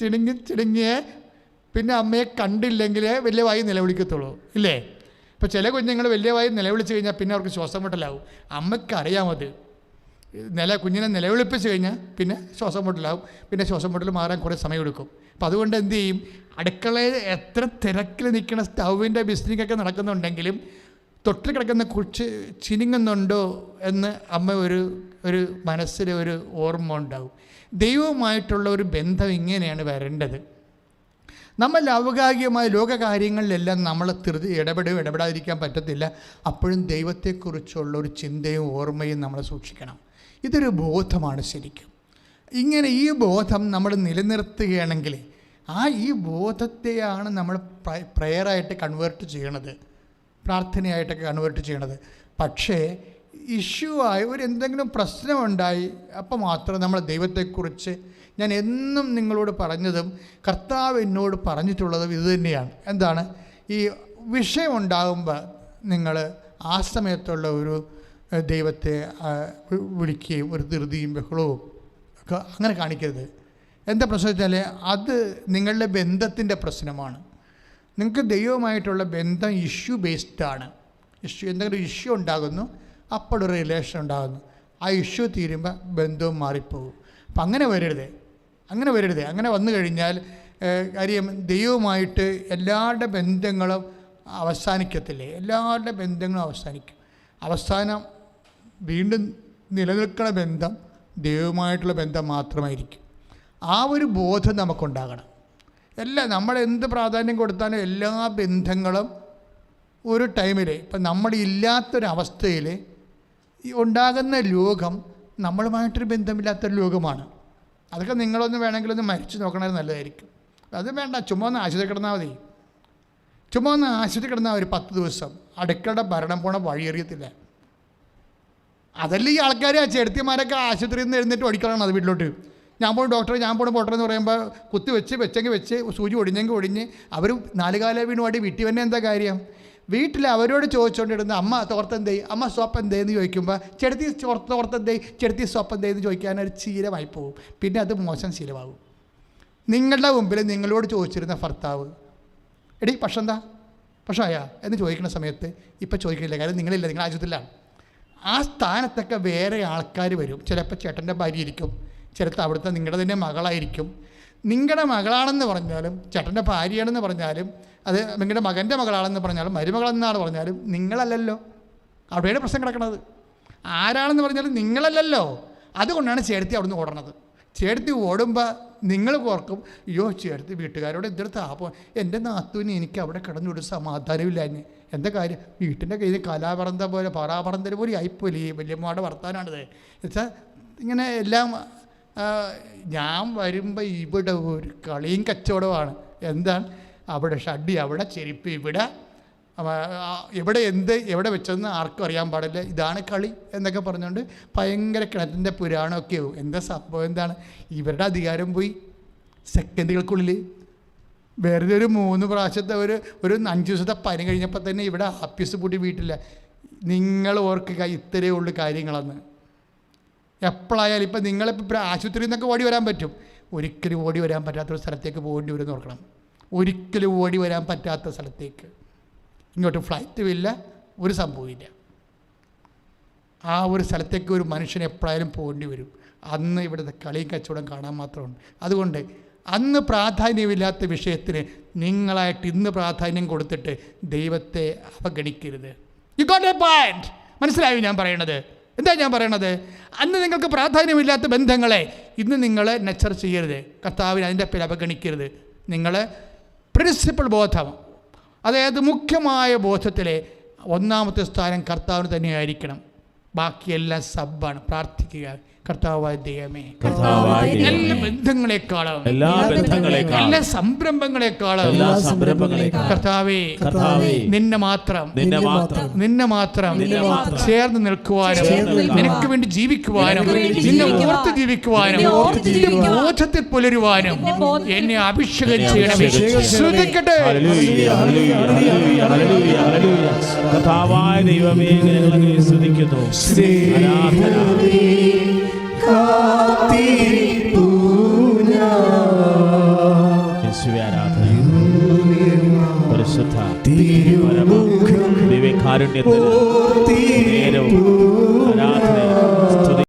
ചിടുങ്ങിയ പിന്നെ അമ്മയെ കണ്ടില്ലെങ്കിൽ വലിയ വായി നിലവിളിക്കത്തുള്ളൂ, ഇല്ലേ? ഇപ്പോൾ ചില കുഞ്ഞുങ്ങൾ വലിയ വായി നിലവിളിച്ച് കഴിഞ്ഞാൽ പിന്നെ അവർക്ക് ശ്വാസം മുട്ടലാവും. അമ്മയ്ക്ക് അറിയാമത്. കുഞ്ഞിനെ നിലവിളിപ്പിച്ച് കഴിഞ്ഞാൽ പിന്നെ ശ്വാസം മുട്ടലാവും. പിന്നെ ശ്വാസം മുട്ടൽ മാറാൻ കുറേ സമയമെടുക്കും. അപ്പം അതുകൊണ്ട് എന്ത് ചെയ്യും? അടുക്കളയിൽ എത്ര തിരക്കിൽ നിൽക്കുന്ന സ്റ്റൗവിൻ്റെ ബിസിനസ്സൊക്കെ നടക്കുന്നുണ്ടെങ്കിലും തൊട്ടിൽ കിടക്കുന്ന കുറിച്ച് ചിനുങ്ങുന്നുണ്ടോ എന്ന് അമ്മ ഒരു മനസ്സിൽ ഒരു ഓർമ്മ ഉണ്ടാവും. ദൈവവുമായിട്ടുള്ള ഒരു ബന്ധം ഇങ്ങനെയാണ് വരേണ്ടത്. നമ്മൾ ലൗകികമായ ലോകകാര്യങ്ങളിലെല്ലാം നമ്മൾ ഇടപെടാതിരിക്കാൻ പറ്റത്തില്ല. അപ്പോഴും ദൈവത്തെക്കുറിച്ചുള്ള ഒരു ചിന്തയും ഓർമ്മയും നമ്മൾ സൂക്ഷിക്കണം. ഇതൊരു ബോധമാണ് ശരിക്കും. ഇങ്ങനെ ഈ ബോധം നമ്മൾ നിലനിർത്തുകയാണെങ്കിൽ ഈ ബോധത്തെയാണ് നമ്മൾ പ്രയറായിട്ട് കൺവേർട്ട് ചെയ്യണത്, പ്രാർത്ഥനയായിട്ടൊക്കെ കൺവേർട്ട് ചെയ്യണത്. പക്ഷേ ഇഷ്യൂ ആയി എന്തെങ്കിലും പ്രശ്നമുണ്ടായി അപ്പോൾ മാത്രം നമ്മൾ ദൈവത്തെക്കുറിച്ച്, ഞാൻ എന്നും നിങ്ങളോട് പറഞ്ഞതും കർത്താവ് എന്നോട് പറഞ്ഞിട്ടുള്ളതും ഇത് തന്നെയാണ്. എന്താണ്? ഈ വിഷയം ഉണ്ടാകുമ്പോൾ നിങ്ങൾ ആ സമയത്തുള്ള ഒരു ദൈവത്തെ വിളിക്കുകയും ഒരു ധൃതിയും ബഹളവും ഒക്കെ അങ്ങനെ കാണിക്കരുത്. എന്താ പ്രശ്നം വെച്ചാൽ അത് നിങ്ങളുടെ ബന്ധത്തിൻ്റെ പ്രശ്നമാണ്. നിങ്ങൾക്ക് ദൈവവുമായിട്ടുള്ള ബന്ധം ഇഷ്യൂ ബേസ്ഡാണ്. എന്തെങ്കിലും ഇഷ്യൂ ഉണ്ടാകുന്നു, അപ്പോഴൊരു റിലേഷൻ ഉണ്ടാകുന്നു. ആ ഇഷ്യൂ തീരുമ്പോൾ ബന്ധവും മാറിപ്പോകും. അപ്പം അങ്ങനെ വരരുത്. അങ്ങനെ വന്നു കഴിഞ്ഞാൽ കാര്യം ദൈവവുമായിട്ട് എല്ലാവരുടെ ബന്ധങ്ങളും അവസാനിക്കത്തില്ലേ? എല്ലാവരുടെ ബന്ധങ്ങളും അവസാനിക്കും. അവസാനം വീണ്ടും നിലനിൽക്കുന്ന ബന്ധം ദൈവവുമായിട്ടുള്ള ബന്ധം മാത്രമായിരിക്കും. ആ ഒരു ബോധം നമുക്കുണ്ടാകണം. നമ്മളെന്ത് പ്രാധാന്യം കൊടുത്താലും എല്ലാ ബന്ധങ്ങളും ഒരു ടൈമിൽ, ഇപ്പം നമ്മളില്ലാത്തൊരവസ്ഥയിൽ ഉണ്ടാകുന്ന ലോകം നമ്മളുമായിട്ടൊരു ബന്ധമില്ലാത്തൊരു ലോകമാണ്. അതൊക്കെ വേണമെങ്കിലൊന്ന് മരിച്ചു നോക്കണത് നല്ലതായിരിക്കും. അത് വേണ്ട, ചുമ്മാ ഒന്ന് ആശുപത്രി കിടന്നാൽ ഒരു 10 ദിവസം അടുക്കളയുടെ ഭരണം പോണ വഴിയറിയത്തില്ല. അതല്ല ഈ ആൾക്കാർ ചെടുത്തിമാരൊക്കെ ആശുപത്രിയിൽ നിന്ന് എഴുന്നേറ്റ് ഓടിക്കളാണ് അത് വീട്ടിലോട്ട്. ഞാൻ പോണ ഡോക്ടർ എന്ന് പറയുമ്പോൾ കുത്തി വെച്ച് സൂചി ഒടിഞ്ഞ് അവർ 4 കാലം വീണ് പാടി വീട്ടിൽ തന്നെ എന്താ കാര്യം? വീട്ടിൽ അവരോട് ചോദിച്ചുകൊണ്ടിരുന്ന അമ്മ തോർത്തെന്തേ, അമ്മ സോപ്പ് എന്തേന്ന് ചോദിക്കുമ്പോൾ ചെടുത്തി സോപ്പ് എന്തേന്ന് ചോദിക്കാനൊരു ശീലമായി പോകും. പിന്നെ അത് മോശം ശീലമാകും. നിങ്ങളുടെ മുമ്പിൽ നിങ്ങളോട് ചോദിച്ചിരുന്ന ഭർത്താവ്, എടി പക്ഷായാ എന്ന് ചോദിക്കുന്ന സമയത്ത് ഇപ്പം ചോദിക്കുന്നില്ല, കാര്യം നിങ്ങളില്ല, നിങ്ങൾ ആശുപത്രിയിലാണ്. ആ സ്ഥാനത്തൊക്കെ വേറെ ആൾക്കാർ വരും. ചിലപ്പോൾ ചേട്ടൻ്റെ ഭാര്യ ഇരിക്കും, ചിലപ്പോൾ അവിടുത്തെ നിങ്ങളുടെ തന്നെ മകളായിരിക്കും. നിങ്ങളുടെ മകളാണെന്ന് പറഞ്ഞാലും ചേട്ടൻ്റെ ഭാര്യയാണെന്ന് പറഞ്ഞാലും അത് നിങ്ങളുടെ മകൻ്റെ മകളാണെന്ന് പറഞ്ഞാലും മരുമകളെന്നാണ് പറഞ്ഞാലും നിങ്ങളല്ലല്ലോ. അവിടെയാണ് പ്രശ്നം കിടക്കുന്നത്. ആരാണെന്ന് പറഞ്ഞാലും നിങ്ങളല്ലല്ലോ. അതുകൊണ്ടാണ് ചേർത്തി അവിടുന്ന് ഓടണത്. ചേർത്തി ഓടുമ്പോൾ നിങ്ങൾ ഓർക്കും, അയ്യോ ചേർത്തി വീട്ടുകാരോട് എന്തൊരു താപം, എൻ്റെ നാത്തൂന് എനിക്ക് അവിടെ കിടന്നൊരു സമാധാനമില്ല. എന്താ കാര്യം? വീട്ടിൻ്റെ കയ്യിൽ കലാപറന്ത പോലെ പാറാപറന്തൽ പോലെ ആയിപ്പോലെ ഈ വല്യമ്മയുടെ വർത്താനാണിത്. എന്നുവെച്ചാൽ ഇങ്ങനെ എല്ലാം ഞാൻ വരുമ്പോൾ ഇവിടെ ഒരു കളിയും കച്ചവടമാണ്. എന്താണ്? അവിടെ ഷഡ്ഡി, അവിടെ ചെരുപ്പ്, ഇവിടെ എവിടെ വെച്ചതെന്ന് ആർക്കും അറിയാൻ പാടില്ല, ഇതാണ് കളി എന്നൊക്കെ പറഞ്ഞുകൊണ്ട് ഭയങ്കര കിണറ്റിൻ്റെ പുരാണമൊക്കെ ആവും. എന്താ സംഭവം എന്താണ്? ഇവരുടെ അധികാരം പോയി സെക്കൻഡുകൾക്കുള്ളിൽ. വെറുതെ ഒരു 3 പ്രാവശ്യത്തെ ഒരു 5 ദിവസത്തെ പനി കഴിഞ്ഞപ്പോൾ തന്നെ ഇവിടെ ആപ്പീസ് പൂട്ടി വീട്ടില്ല. നിങ്ങൾ ഓർക്കുക, ഇത്രയേ ഉള്ളൂ കാര്യങ്ങളെന്ന്. എപ്പോഴായാലും ഇപ്പം നിങ്ങളിപ്പോൾ ആശുപത്രിയിൽ നിന്നൊക്കെ ഓടി വരാൻ പറ്റും, ഒരിക്കലും ഓടി വരാൻ പറ്റാത്തൊരു സ്ഥലത്തേക്ക് പോകേണ്ടി വരുമെന്ന് ഓർക്കണം. ഒരിക്കലും ഓടി വരാൻ പറ്റാത്ത സ്ഥലത്തേക്ക്. ഇങ്ങോട്ട് ഫ്ലൈറ്റും ഇല്ല, ഒരു സംഭവമില്ല. ആ ഒരു സ്ഥലത്തേക്ക് ഒരു മനുഷ്യൻ എപ്പോഴായാലും പോകേണ്ടി വരും. അന്ന് ഇവിടുത്തെ കളിയും കച്ചവടം കാണാൻ മാത്രമുണ്ട്. അതുകൊണ്ട് അന്ന് പ്രാധാന്യമില്ലാത്ത വിഷയത്തിന് നിങ്ങളായിട്ട് ഇന്ന് പ്രാധാന്യം കൊടുത്തിട്ട് ദൈവത്തെ അവഗണിക്കരുത്. You got a point. മനസ്സിലായോ ഞാൻ പറയണത്? എന്താ ഞാൻ പറയണത്? അന്ന് നിങ്ങൾക്ക് പ്രാധാന്യമില്ലാത്ത ബന്ധങ്ങളെ ഇന്ന് നിങ്ങൾ നച്ചർ ചെയ്യരുത്. കർത്താവിന് അതിൻ്റെ പേര് അവഗണിക്കരുത്. നിങ്ങൾ പ്രിൻസിപ്പൽ ബോധം, അതായത് മുഖ്യമായ ബോധത്തിലെ 1ാമത്തെ സ്ഥാനം കർത്താവിന് തന്നെയായിരിക്കണം. ബാക്കിയെല്ലാം സബ്ബാണ്. പ്രാർത്ഥിക്കുക, കർത്താവായ ദൈവമേ, എല്ലാ ബന്ധങ്ങളെക്കാളും എല്ലാ സംരംഭങ്ങളെക്കാളും കർത്താവേ, നിന്നെ മാത്രം ചേർന്ന് നിൽക്കുവാനും നിനക്ക് വേണ്ടി ജീവിക്കുവാനും നിന്നെ ഓർത്ത് ജീവിക്കുവാനും ബോധത്തിൽ പുലരുവാനും എന്നെ അഭിഷേകം ചെയ്യണമേ. ശ്രദ്ധിക്കട്ടെ. കർത്താവായ ദൈവമേ, ഞങ്ങളെ സ്തുതിക്കുന്നു. പരിശുദ്ധ ദിവ്യകാരുണ്യത്തിന് നേരവും